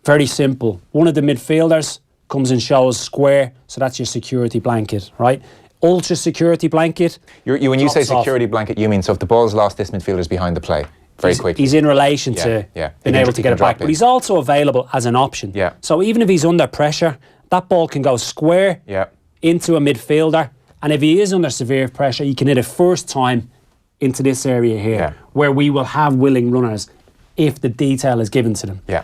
Very simple. One of the midfielders comes and shows square, so that's your security blanket, right? Ultra security blanket. When you say security blanket, you mean so if the ball's lost, this midfielder's behind the play very quickly. He's in relation to being able to get it back, but he's also available as an option. Yeah. So even if he's under pressure, that ball can go square into a midfielder. And if he is under severe pressure, he can hit it first time into this area here, where we will have willing runners if the detail is given to them. Yeah.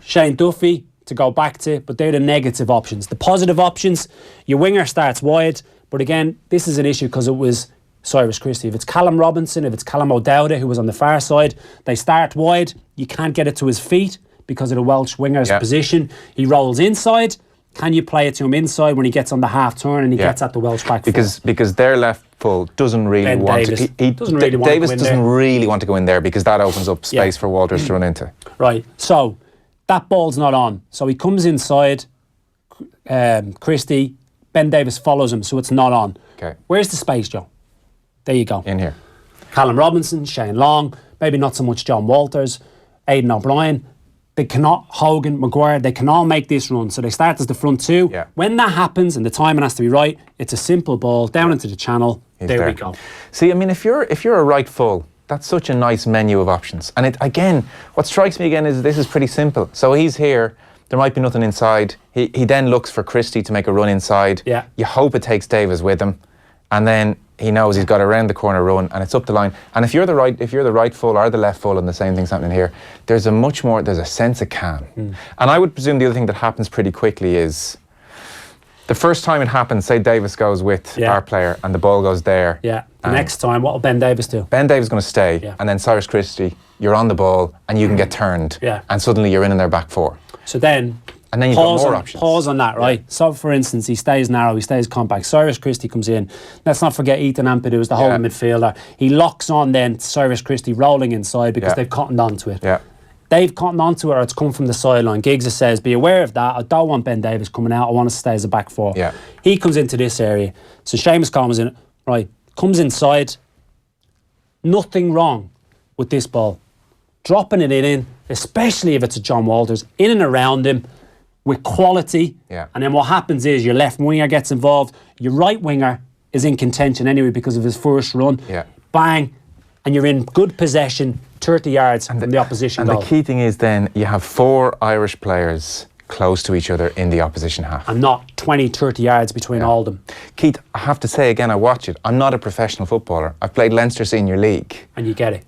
Shane Duffy to go back to, but they're the negative options. The positive options, your winger starts wide, but again, this is an issue because it was Cyrus Christie. If it's Callum Robinson, if it's Callum O'Dowda, who was on the far side, they start wide, you can't get it to his feet because of the Welsh winger's position. He rolls inside. Can you play it to him inside when he gets on the half turn and he gets at the Welsh back because their left full doesn't really want to. Davis doesn't really want to go in there because that opens up space for Walters to run into. Right. So that ball's not on. So he comes inside. Christie, Ben Davis follows him, so it's not on. Okay. Where's the space, Joe? There you go. In here. Callum Robinson, Shane Long, maybe not so much John Walters, Aidan O'Brien. they cannot, Hogan, Maguire, they can all make this run. So they start as the front two. Yeah. When that happens and the timing has to be right, it's a simple ball down into the channel. There we go. See, I mean, if you're a right full, that's such a nice menu of options. And it again, what strikes me again is this is pretty simple. So he's here. There might be nothing inside. He then looks for Christie to make a run inside. Yeah. You hope it takes Davis with him, and then he knows he's got a round the corner run, and it's up the line. And if you're the right full or the left full, and the same thing's happening here, there's a sense of calm. And I would presume the other thing that happens pretty quickly is the first time it happens. Say Davis goes with our player, and the ball goes there. Yeah. The next time, what will Ben Davis do? Ben Davis is going to stay, and then Cyrus Christie, you're on the ball, and you can get turned, and suddenly you're in their back four. So then, and then you've got more options. Pause on that, right? So, for instance, he stays narrow, he stays compact. Cyrus Christie comes in. Let's not forget Ethan Ampadu is the holding midfielder. He locks on then Cyrus Christie rolling inside because they've cottoned onto it. Yeah. They've cottoned onto it, or it's come from the sideline. Giggs says, be aware of that. I don't want Ben Davis coming out. I want us to stay as a back four. Yeah. He comes into this area. So Seamus Coleman's in it, right? Comes inside. Nothing wrong with this ball. Dropping it in, especially if it's a John Walters, in and around him with quality. Yeah. And then what happens is your left winger gets involved. Your right winger is in contention anyway because of his first run. Yeah. Bang. And you're in good possession, 30 yards from the opposition goal. And the key thing is then you have 4 Irish players close to each other in the opposition half. And not 20, 30 yards between all of them. Keith, I have to say again, I watch it. I'm not a professional footballer. I've played Leinster Senior League. And you get it.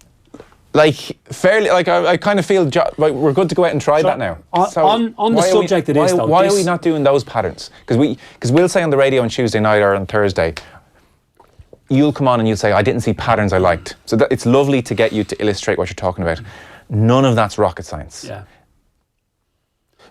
Like, fairly, like I kind of feel like we're good to go out and try that now. On the subject of this, though. Why are we not doing those patterns? Because we'll say on the radio on Tuesday night or on Thursday, you'll come on and you'll say, I didn't see patterns I liked. So it's lovely to get you to illustrate what you're talking about. None of that's rocket science. Yeah.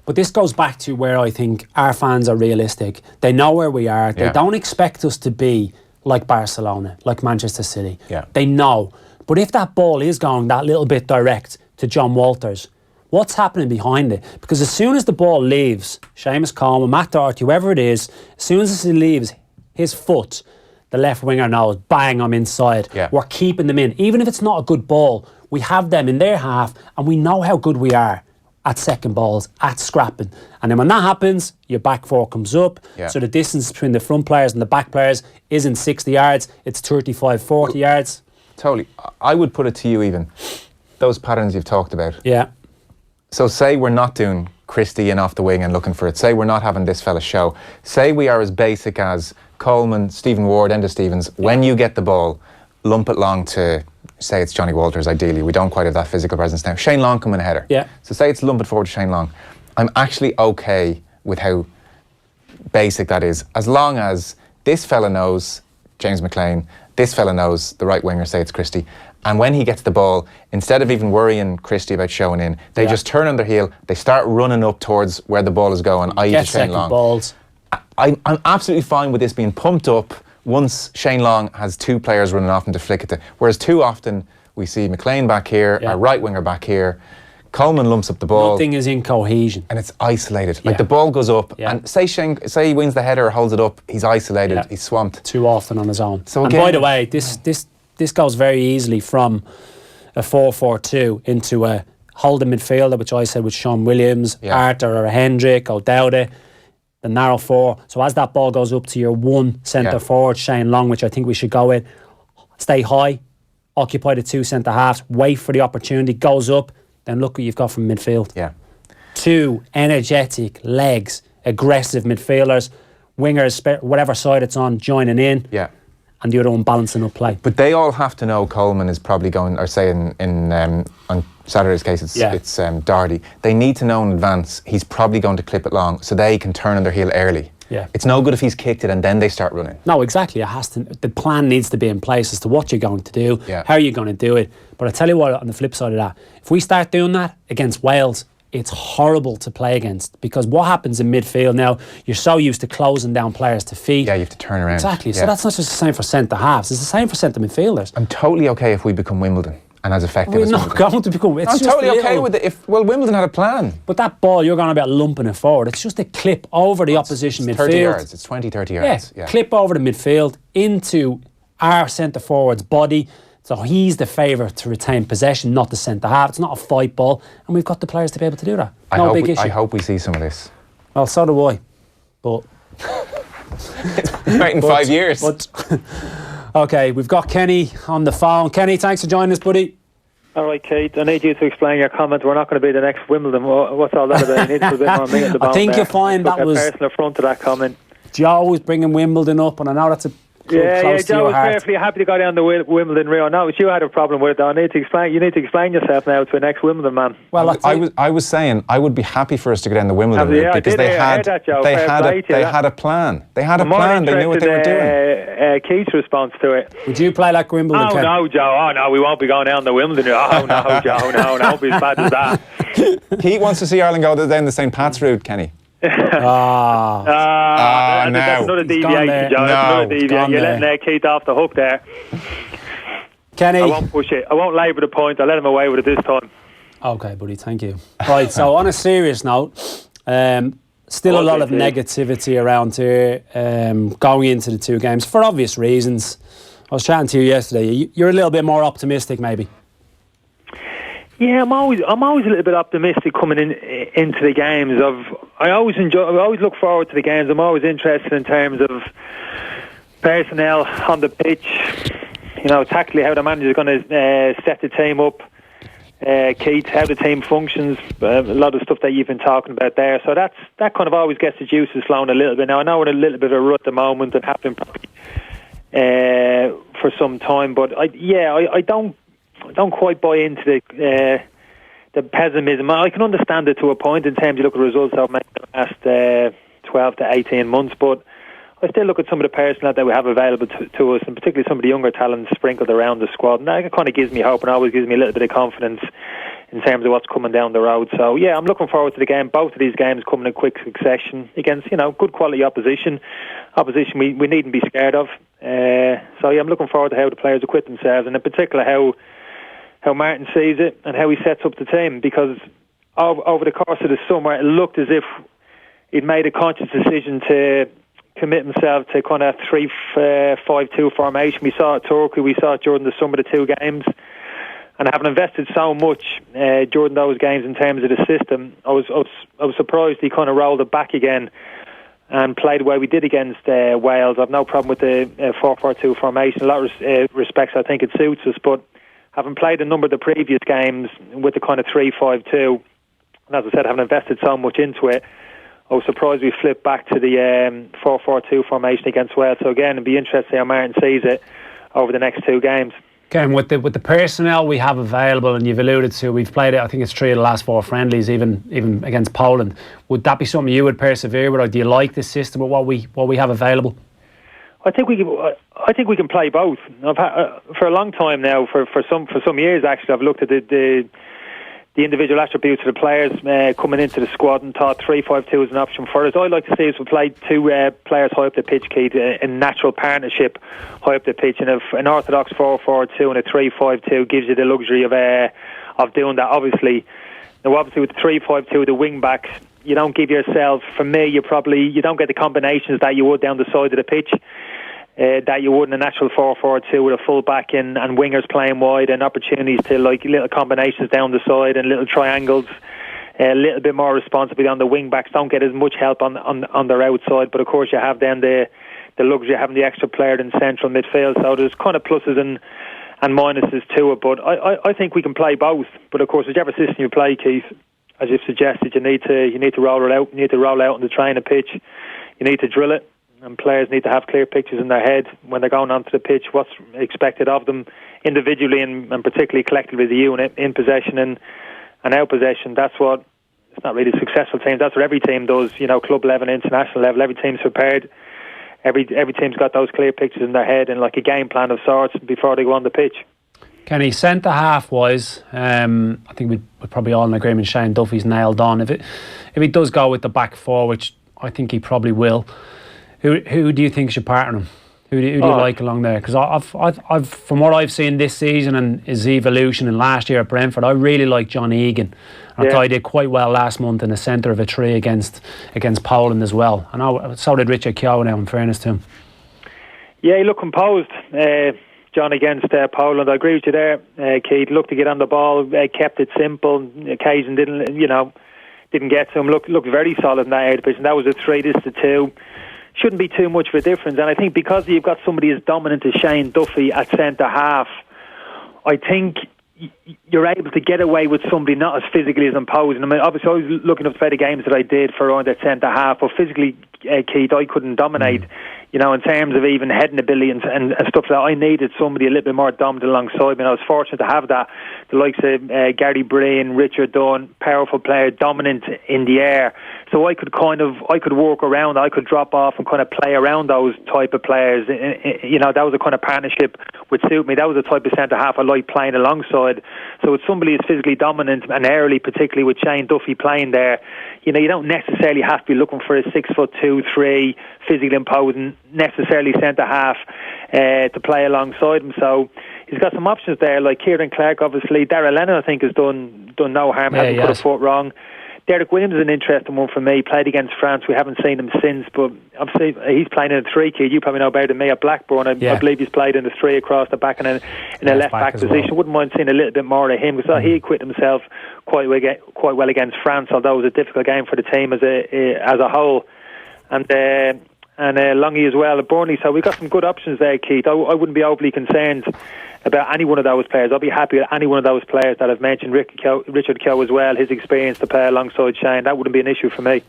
But this goes back to where I think our fans are realistic. They know where we are. They don't expect us to be like Barcelona, like Manchester City. Yeah. They know. But if that ball is going that little bit direct to John Walters, what's happening behind it? Because as soon as the ball leaves Seamus Coleman, Matt Doherty, whoever it is, as soon as it leaves his foot, the left winger knows, bang, I'm inside. Yeah. We're keeping them in. Even if it's not a good ball, we have them in their half and we know how good we are at second balls, at scrapping. And then when that happens, your back four comes up. Yeah. So the distance between the front players and the back players isn't 60 yards, it's 35, 40 yards. Totally. I would put it to you even, those patterns you've talked about. Yeah. So say we're not doing Christie in off the wing and looking for it. Say we're not having this fella show. Say we are as basic as Coleman, Stephen Ward, Enda Stevens. When you get the ball, lump it long to, say it's Johnny Walters ideally. We don't quite have that physical presence now. Shane Long coming a header. Yeah. So say it's lump it forward to Shane Long. I'm actually okay with how basic that is. As long as this fella knows, James McLean, this fella knows the right winger, say it's Christie, and when he gets the ball, instead of even worrying Christie about showing in, they just turn on their heel, they start running up towards where the ball is going, i.e. to Shane Long. Balls. I'm absolutely fine with this being pumped up once Shane Long has 2 players running off him to flick it to, whereas too often we see McLean back here, our right winger back here, Coleman lumps up the ball. Nothing is in cohesion. And it's isolated. Like the ball goes up and say he wins the header or holds it up, he's isolated, he's swamped. Too often on his own. So again, and by the way, this goes very easily from a 4-4-2 into a holding midfielder, which I said with Sean Williams, Arthur or Hendrick, O'Dowda, the narrow 4. So as that ball goes up to your one centre forward, Shane Long, which I think we should go with, stay high, occupy the 2 centre halves, wait for the opportunity, goes up, then look what you've got from midfield. Yeah. 2 energetic legs, aggressive midfielders, wingers, whatever side it's on, joining in. Yeah. And the other one balancing up play. But they all have to know Coleman is probably going, or say in on Saturday's case it's Doherty. They need to know in advance he's probably going to clip it long so they can turn on their heel early. Yeah. It's no good if he's kicked it and then they start running. No, exactly. It has to. The plan needs to be in place as to what you're going to do, how you're going to do it. But I tell you what, on the flip side of that, if we start doing that against Wales, it's horrible to play against, because what happens in midfield now, you're so used to closing down players to feet. Yeah, you have to turn around. Exactly. So that's not just the same for centre halves, it's the same for centre midfielders. I'm totally okay if we become Wimbledon and as effective as Wimbledon. We're not going to become. I'm totally okay with it. Wimbledon had a plan. But that ball, you're going about lumping it forward. It's just a clip over the opposition midfield. 30 yards. It's 20, 30 yards. Yeah, clip over the midfield into our centre forward's body. So he's the favourite to retain possession, not the centre-half. It's not a fight ball, and we've got the players to be able to do that. No big issue. I hope we see some of this. Well, so do I. But... right in 5 years. Okay, we've got Kenny on the phone. Kenny, thanks for joining us, buddy. All right, Kate, I need you to explain your comment. We're not going to be the next Wimbledon. What's all that about? You need to put a bit more meat on the bone. I think there. you'll find that was... personal affront to that comment. Joe was bringing Wimbledon up, and I know that's a close to Joe your was heart. perfectly happy to go down the Wimbledon Rio. No, it's you had a problem with it, though. You need to explain yourself now to the next Wimbledon man. Well, I was saying I would be happy for us to go down the Wimbledon route because they had a plan. They had a plan. They knew what they were doing. Keith's response to it. Would you play like Wimbledon? Oh no, Joe. Oh no, we won't be going down the Wimbledon. Oh no, Joe. No, won't be as bad as that. Keith wants to see Ireland go down the St. Pat's route, Kenny. That's another deviation, Joe. That's another deviation. You're letting Keith off the hook there. Kenny, I won't push it. I won't labour the point. I'll let him away with it this time. Okay, buddy, thank you. Right, so on a serious note, still a lot of negativity around here going into the two games for obvious reasons. I was chatting to you yesterday. You're a little bit more optimistic, maybe. Yeah, I'm always a little bit optimistic coming into the games. I always look forward to the games. I'm always interested in terms of personnel on the pitch. You know, tactically how the manager's going to set the team up. Keith, how the team functions. A lot of stuff that you've been talking about there. So that kind of always gets the juices flowing a little bit. Now I know we're in a little bit of a rut at the moment and have been probably for some time, but I don't quite buy into the pessimism. I can understand it to a point in terms you look at results over the last 12 to 18 months, but I still look at some of the personnel that we have available to us, and particularly some of the younger talents sprinkled around the squad, and that kind of gives me hope and always gives me a little bit of confidence in terms of what's coming down the road. So yeah, I'm looking forward to the game. Both of these games coming in quick succession against good quality opposition we needn't be scared of. So yeah, I'm looking forward to how the players acquit themselves, and in particular how Martin sees it and how he sets up the team, because over the course of the summer it looked as if he'd made a conscious decision to commit himself to kind of 3-5-2 formation. We saw it at Turkey, we saw it during the summer, the two games, and having invested so much during those games in terms of the system, I was surprised he kind of rolled it back again and played the way we did against Wales. I've no problem with the 4-4-2 formation. In a lot of respects I think it suits us, but having played a number of the previous games with the kind of 3-5-2, and as I said, having invested so much into it, I was surprised we flipped back to the 4-4-2 formation against Wales. So again, it'd be interesting to see how Martin sees it over the next two games. Again, with the personnel we have available, and you've alluded to, we've played it, I think it's 3 of the last 4 friendlies, even against Poland. Would that be something you would persevere with, or do you like this system with what we have available? I think we can play both. I've had, for a long time now, for some years actually, I've looked at the individual attributes of the players coming into the squad and thought 3-5-2 is an option for us. I like to see us play two players high up the pitch, Keith, in natural partnership high up the pitch. And if an orthodox 4-4-2 and a 3-5-2 gives you the luxury of doing that, obviously with the 3-5-2, the wing backs, you don't give yourself, for me, you don't get the combinations that you would down the side of the pitch. That you would in a natural 4-4-2 with a full back in and wingers playing wide, and opportunities to like little combinations down the side and little triangles, a little bit more responsibility on the wing backs. Don't get as much help on their outside, but of course you have then the luxury of having the extra player in central midfield. So there's kind of pluses and minuses to it, but I think we can play both. But of course, whichever system you play, Keith, as you've suggested, you need to roll it out. You need to roll out on the training pitch. You need to drill it. And players need to have clear pictures in their head when they're going onto the pitch, what's expected of them individually and particularly collectively as a unit, in possession and out possession. That's what, it's not really successful teams, that's what every team does, club level, international level. Every team's prepared. Every team's got those clear pictures in their head and like a game plan of sorts before they go on the pitch. Kenny, centre-half wise, I think we're probably all in agreement Shane Duffy's nailed on. If he does go with the back four, which I think he probably will, Who do you think should partner him? Who do you like along there? Because I've from what I've seen this season and his evolution in last year at Brentford, I really like John Egan. I thought he did quite well last month in the centre of a tree against Poland as well. I know so did Richard Keogh now, in fairness to him. Yeah, he looked composed. John, against Poland. I agree with you there, Keith. Looked to get on the ball, kept it simple. Occasion didn't get to him. Looked very solid in that area of the pitch. And that was a 3, this is a 2. Shouldn't be too much of a difference. And I think because you've got somebody as dominant as Shane Duffy at centre half, I think you're able to get away with somebody not as physically as imposing. I mean, obviously, I was looking up to the games that I did for around that centre half, but physically, Keith, I couldn't dominate. In terms of even heading ability and stuff like that, I needed somebody a little bit more dominant alongside me, and I was fortunate to have that. The likes of Gary Breen, Richard Dunn, powerful player, dominant in the air. So I could work around, I could drop off and kind of play around those type of players. That was a kind of partnership would suit me. That was the type of centre half I liked playing alongside. So with somebody who's physically dominant and early, particularly with Shane Duffy playing there, you don't necessarily have to be looking for a 6'2", 3", physically imposing, necessarily centre half to play alongside him. So he's got some options there, like Kieran Clark, obviously. Darragh Lennon, I think, has done no harm, hasn't put a foot wrong. Derek Williams is an interesting one for me. Played against France. We haven't seen him since, but obviously he's playing in a 3, kid. You probably know better than me at Blackburn. I believe he's played in a 3 across the back and in a left back position. Well. Wouldn't mind seeing a little bit more of him because he acquitted himself quite well against France, although it was a difficult game for the team as a whole. And Longy as well at Burnley. So we've got some good options there, Keith. I wouldn't be overly concerned about any one of those players. I'll be happy with any one of those players that I've mentioned. Richard Keogh as well, his experience to play alongside Shane, that wouldn't be an issue for me.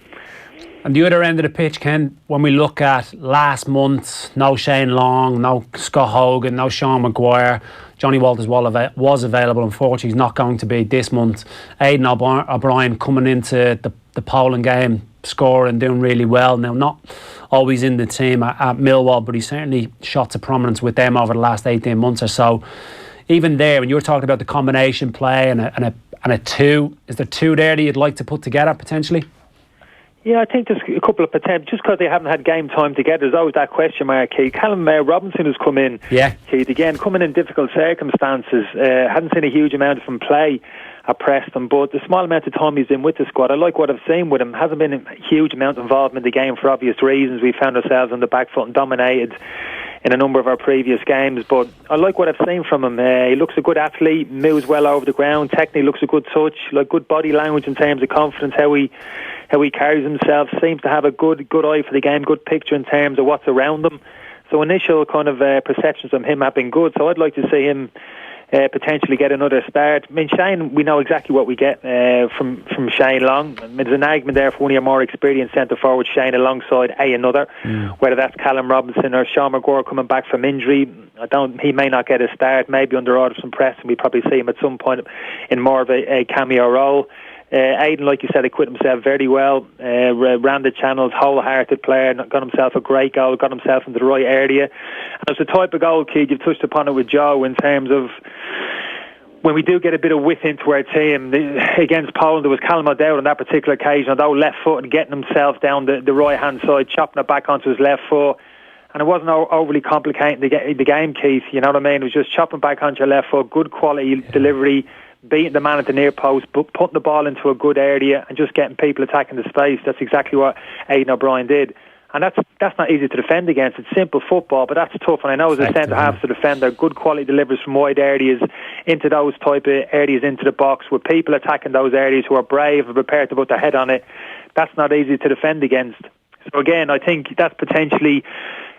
On the other end of the pitch, Ken, when we look at last month, no Shane Long, no Scott Hogan, no Sean Maguire, Johnny Walters was available. Unfortunately, he's not going to be this month. Aidan O'Brien coming into the Poland game, scoring, doing really well. Now, not always in the team at Millwall, but he certainly shot to prominence with them over the last 18 months or so. Even there, when you were talking about the combination play and a 2, is there 2 there that you'd like to put together potentially? Yeah, I think there's a couple of potential. Just because they haven't had game time together, there's always that question mark, Keith. Callum Robinson has come in, Keith, again, coming in difficult circumstances. Hadn't seen a huge amount of him play at Preston, but the small amount of time he's in with the squad, I like what I've seen with him. Hasn't been a huge amount of involvement in the game for obvious reasons. We found ourselves on the back foot and dominated in a number of our previous games, but I like what I've seen from him. He looks a good athlete, moves well over the ground, technically looks a good touch, like good body language in terms of confidence, how he carries himself, seems to have a good eye for the game, good picture in terms of what's around him. So initial kind of perceptions of him have been good, so I'd like to see him potentially get another start. I mean, Shane, we know exactly what we get from Shane Long. I mean, there's an argument there for one of your more experienced centre forwards, Shane, alongside another, whether that's Callum Robinson or Sean Maguire coming back from injury. He may not get a start, maybe under orders from Preston. We probably see him at some point in more of a cameo role. Aidan, like you said, acquitted himself very well, ran the channels, wholehearted player, got himself a great goal, got himself into the right area. And it's the type of goal, Keith, you've touched upon it with Joe, in terms of when we do get a bit of width into our team. Against Poland, there was Callum O'Dowd on that particular occasion, although left foot and getting himself down the right-hand side, chopping it back onto his left foot. And it wasn't overly complicating the game, Keith, you know what I mean? It was just chopping back onto your left foot, good quality delivery, beating the man at the near post, but putting the ball into a good area and just getting people attacking the space. That's exactly what Aidan O'Brien did. And that's not easy to defend against. It's simple football, but that's tough. And I know as a centre-half to defend, they're good quality deliveries from wide areas into those type of areas into the box with people attacking those areas who are brave and prepared to put their head on it. That's not easy to defend against. So again, I think that's potentially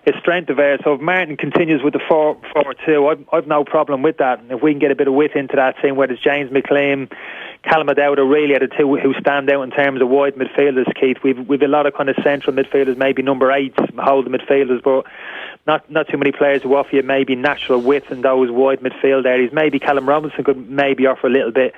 a strength of ours. So if Martin continues with the 4-4-2, I've no problem with that. If we can get a bit of width into that team, whether it's James McLean, Callum O'Dowd, are really the two who stand out in terms of wide midfielders, Keith. We've a lot of kind of central midfielders, maybe number 8s, holding midfielders, but not too many players who offer you maybe natural width in those wide midfield areas. Maybe Callum Robinson could maybe offer a little bit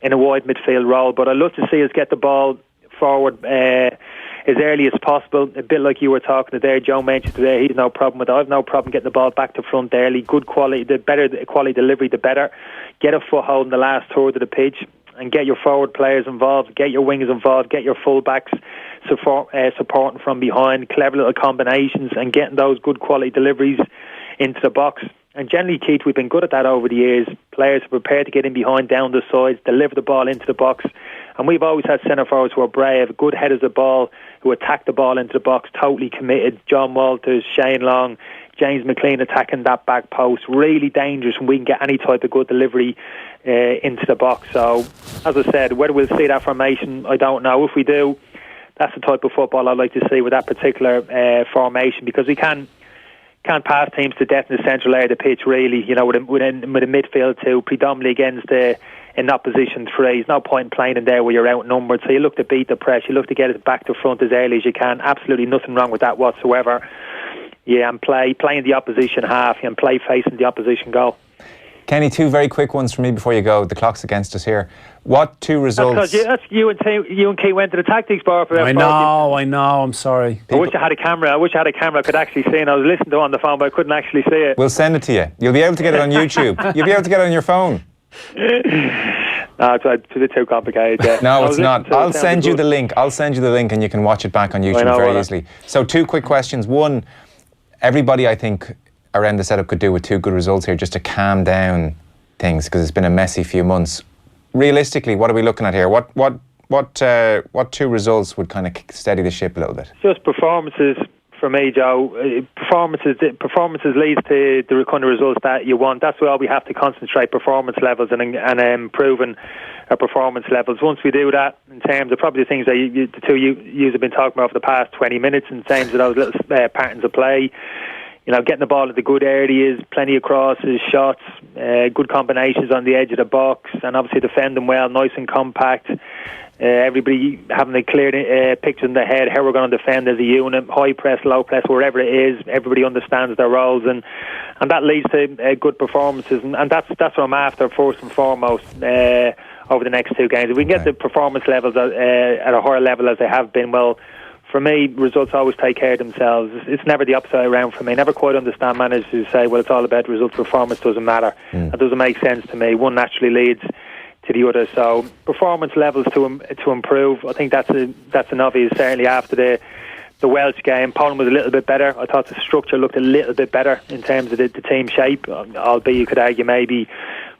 in a wide midfield role, but I'd love to see us get the ball forward as early as possible. A bit like you were talking there, Joe mentioned today, he's no problem with that. I've no problem getting the ball back to front early. Good quality, the better the quality delivery, the better. Get a foothold in the last third of the pitch and get your forward players involved, get your wingers involved, get your full-backs supporting from behind, clever little combinations and getting those good quality deliveries into the box. And generally, Keith, we've been good at that over the years. Players are prepared to get in behind, down the sides, deliver the ball into the box. And we've always had centre forwards who are brave, good headers of the ball, who attack the ball into the box, totally committed. John Walters, Shane Long, James McLean attacking that back post. Really dangerous when we can get any type of good delivery into the box. So, as I said, whether we'll see that formation, I don't know. If we do, that's the type of football I'd like to see with that particular formation, because we can't pass teams to death in the central area of the pitch, really, you know, with a midfield two, predominantly against in opposition three. There's no point in playing in there where you're outnumbered. So you look to beat the press, you look to get it back to front as early as you can. Absolutely nothing wrong with that whatsoever. Yeah, and playing the opposition half and play facing the opposition goal. Kenny, 2 very quick ones for me before you go. The clock's against us here. What 2 results? That's you and Keane went to the tactics bar for that. I know. I'm sorry. I wish I had a camera. I could actually see it. I was listening to it on the phone, but I couldn't actually see it. We'll send it to you. You'll be able to get it on YouTube. You'll be able to get it on your phone. No, it's a bit too complicated. Yeah. No, it's not. I'll send you the link. And you can watch it back on YouTube very easily. So 2 quick questions. One, everybody I think around the setup could do with 2 good results here just to calm down things, because it's been a messy few months. Realistically, what are we looking at here? What 2 results would kind of steady the ship a little bit? Just performances for me, Joe. Performances leads to the kind of results that you want. That's why we have to concentrate performance levels and improving our performance levels. Once we do that, in terms of probably the things that the two you have been talking about for the past 20 minutes, in terms of those little patterns of play, you know, getting the ball at the good areas, plenty of crosses, shots, good combinations on the edge of the box, and obviously defending well, nice and compact. Everybody having a clear picture in their head how we're going to defend as a unit, high press, low press, wherever it is. Everybody understands their roles, and that leads to good performances, and that's what I'm after first and foremost over the next 2 games. If we can get the performance levels at a higher level as they have been, well, for me, results always take care of themselves. It's never the upside around for me. I never quite understand managers who say, well, it's all about results, performance doesn't matter. That doesn't make sense to me. One naturally leads to the other. So performance levels to improve, I think that's an obvious, certainly after the Welsh game. Poland was a little bit better. I thought the structure looked a little bit better in terms of the team shape, albeit you could argue maybe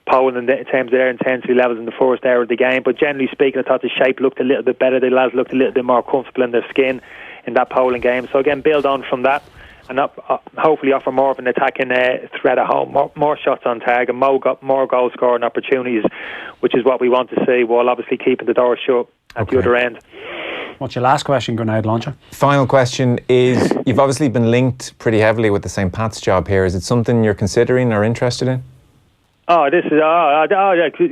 Poland in terms of their intensity levels in the first hour of the game, but generally speaking I thought the shape looked a little bit better. The lads looked a little bit more comfortable in their skin in that Poland game. So again, build on from that and hopefully offer more of an attacking threat at home, more shots on target, more goal scoring opportunities, which is what we want to see, while obviously keeping the door shut at the other end. What's your last question, Grenade Launcher? Final question is, you've obviously been linked pretty heavily with the St. Pat's job here. Is it something you're considering or interested in? This is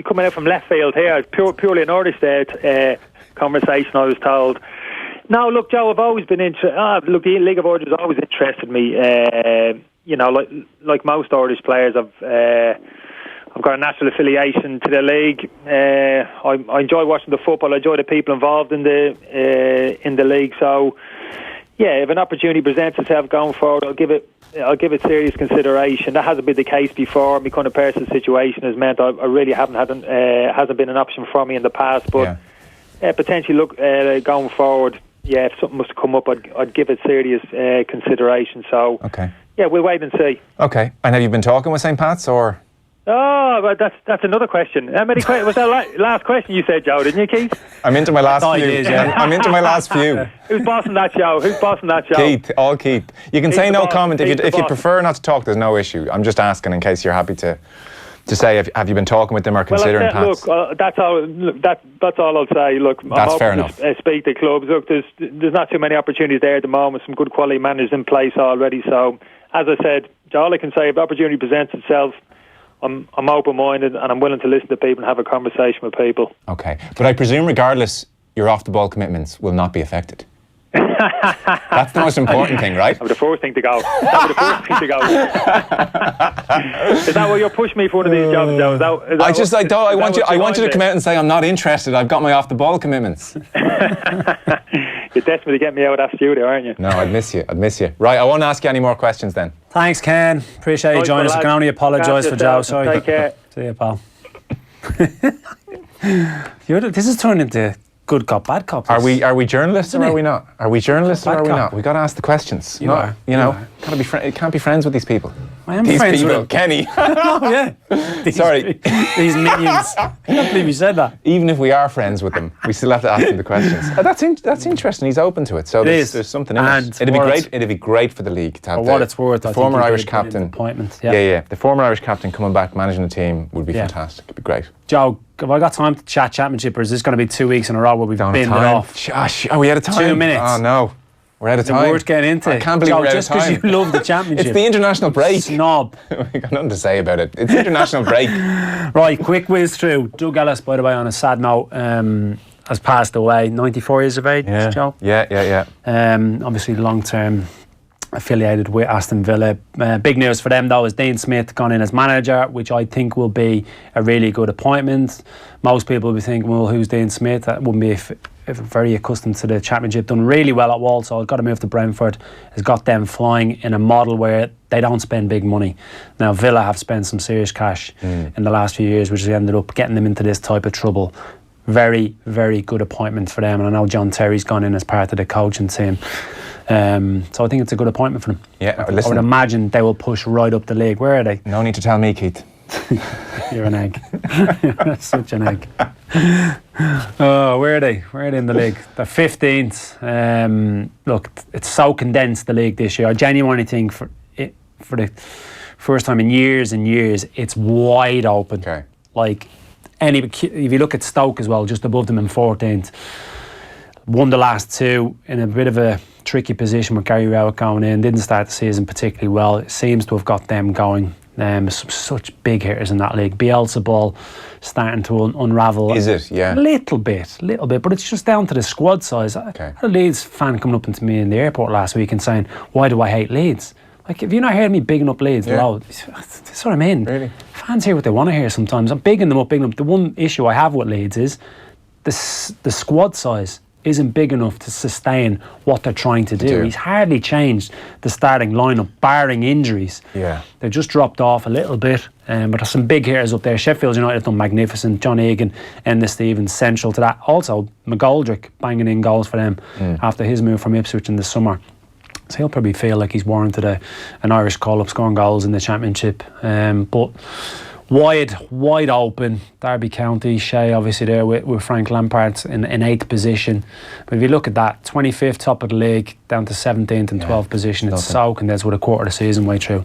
coming out from left field here. Purely an Irish conversation, I was told. No, look, Joe, I've always been interested. Look, the League of Ireland has always interested me. You know, like most Irish players, I've got a natural affiliation to the league. I enjoy watching the football. I enjoy the people involved in the league. So, yeah, if an opportunity presents itself going forward, I'll give it serious consideration. That hasn't been the case before. My kind of personal situation has meant I really hasn't been an option for me in the past. But potentially look going forward. Yeah, if something was to come up, I'd give it serious consideration. So, yeah, we'll wait and see. Okay. And have you been talking with St. Pat's or? Oh, but that's another question. How many questions? Was that last question you said, Joe, didn't you, Keith? I'm into my last few. I'm into my last few. Who's bossing that show? Keith, all Keith. You can say no comment. If you prefer not to talk, there's no issue. I'm just asking in case you're happy to say, have you been talking with them or considering Pats? Look, that's all I'll say. Look, that's fair enough. Speak to clubs. Look, there's not too many opportunities there at the moment. Some good quality managers in place already. So, as I said, all I can say, if the opportunity presents itself, I'm open-minded and I'm willing to listen to people and have a conversation with people. Okay, but I presume regardless, your off-the-ball commitments will not be affected. That's the most important thing, right? That'll be the first thing to go. Is that why you're pushing me for one of these jobs, Joe? I want you to come out and say I'm not interested. I've got my off-the-ball commitments. You're desperate to get me out of that studio, aren't you? No, I'd miss you. Right, I won't ask you any more questions then. Thanks, Ken. Appreciate you joining us. I can only apologise for Joe. Sorry. Take care. See you, pal. This is turning into good cop, bad cop. Are we journalists or are we not? Are we journalists or are we not? We got to ask the questions. Can't be friends with these people. I am These friends people, with him. Kenny. Oh, yeah. Sorry. These minions. I can't believe you said that. Even if we are friends with them, we still have to ask him the questions. Oh, that's interesting. He's open to it. So there's something in And it. It'd be great for the league to have for what it's worth, the I former think Irish captain. Appointment. Yeah. The former Irish captain coming back managing the team would be fantastic. It'd be great. Joe, have I got time to chat championship, or is this going to be 2 weeks in a row where we've binned it off? Josh, are we out of time? 2 minutes. Oh no. We're out of time. It's worth getting into. I can't believe Joe, we're out just of time. because you love the championship. It's the international break. Snob. We got nothing to say about it. It's the international break. Right, quick whiz through. Doug Ellis, by the way, on a sad note, has passed away. 94 years of age, Joe. Yeah. Obviously, long-term affiliated with Aston Villa. Big news for them, though, is Dean Smith gone in as manager, which I think will be a really good appointment. Most people will be thinking, well, who's Dean Smith? That wouldn't be if very accustomed to the championship, done really well at Walsall, got to move to Brentford, has got them flying in a model where they don't spend big money. Now Villa have spent some serious cash in the last few years, which has ended up getting them into this type of trouble. Very, very good appointment for them, and I know John Terry's gone in as part of the coaching team. So I think it's a good appointment for them. Yeah, I would imagine they will push right up the league. Where are they? No need to tell me, Keith. You're an egg. You're such an egg. Oh, where are they? Where are they in the league? They're 15th. Look, it's so condensed, the league this year. I genuinely think for the first time in years and years, it's wide open. Okay. Like, if you look at Stoke as well, just above them in 14th, won the last two in a bit of a tricky position with Gary Rowett going in. Didn't start the season particularly well. It seems to have got them going. Such big hitters in that league. Bielsa ball starting to unravel. Is it? Yeah. A little bit, but it's just down to the squad size. Okay. I had a Leeds fan coming up into me in the airport last week and saying, why do I hate Leeds? Like, have you not heard me bigging up Leeds? Yeah. That's what I mean. Really? Fans hear what they want to hear sometimes. I'm bigging them up. The one issue I have with Leeds is the squad size isn't big enough to sustain what they're trying to do. He's hardly changed the starting lineup, barring injuries. Yeah. They've just dropped off a little bit, but there's some big hitters up there. Sheffield United have done magnificent. John Egan and the Stevens central to that. Also, McGoldrick banging in goals for them after his move from Ipswich in the summer. So he'll probably feel like he's warranted an Irish call-up, scoring goals in the championship. But wide open. Derby County, Shea obviously there with Frank Lampard in 8th position. But if you look at that, 25th top of the league down to 17th and 12th position, it's so condensed with a quarter of the season way through.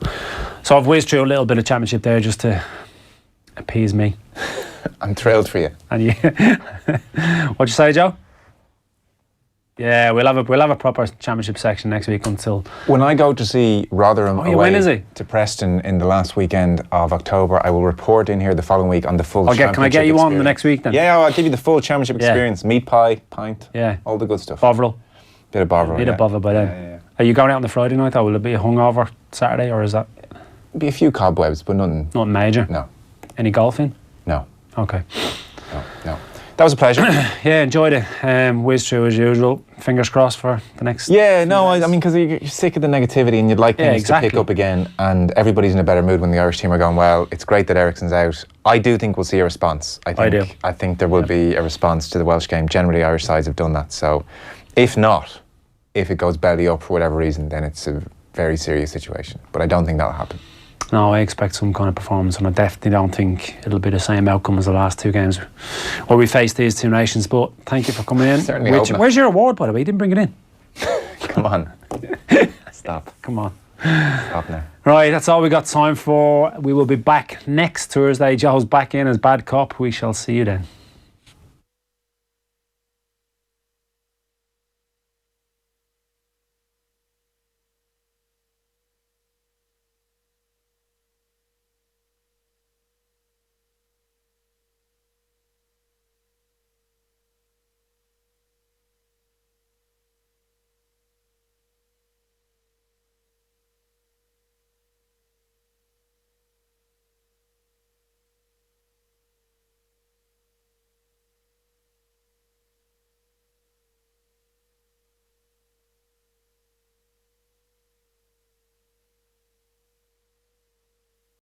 So I've whizzed through a little bit of championship there just to appease me. I'm thrilled for you. And you, what'd you say, Joe? Yeah, we'll have a proper championship section next week until... When I go to see Rotherham away when is he? to Preston in the last weekend of October, I will report in here the following week on the full championship Can I get you experience. on the next week then? Yeah, I'll give you the full championship experience. Meat pie, pint, all the good stuff. Bovril. Bit of Bovril, Bit of Bovril by then. Yeah. Are you going out on the Friday night or will it be a hungover Saturday or is that... Be a few cobwebs, but nothing... Nothing major? No. Any golfing? No. Okay. No. That was a pleasure. Yeah, enjoyed it. Whiz through as usual. Fingers crossed for the next... Yeah, no, I mean, because you're sick of the negativity and you'd like things to pick up again, and everybody's in a better mood when the Irish team are going well. It's great that Ericsson's out. I do think we'll see a response. I think there will be a response to the Welsh game. Generally, Irish sides have done that. So, if it goes belly up for whatever reason, then it's a very serious situation. But I don't think that'll happen. No, I expect some kind of performance, and I definitely don't think it'll be the same outcome as the last two games where we faced these two nations. But thank you for coming in. Certainly. Where's your award, by the way? You didn't bring it in. Come on. Stop. Come on. Stop now. Right, that's all we got time for. We will be back next Thursday. Joe's back in as bad cop. We shall see you then.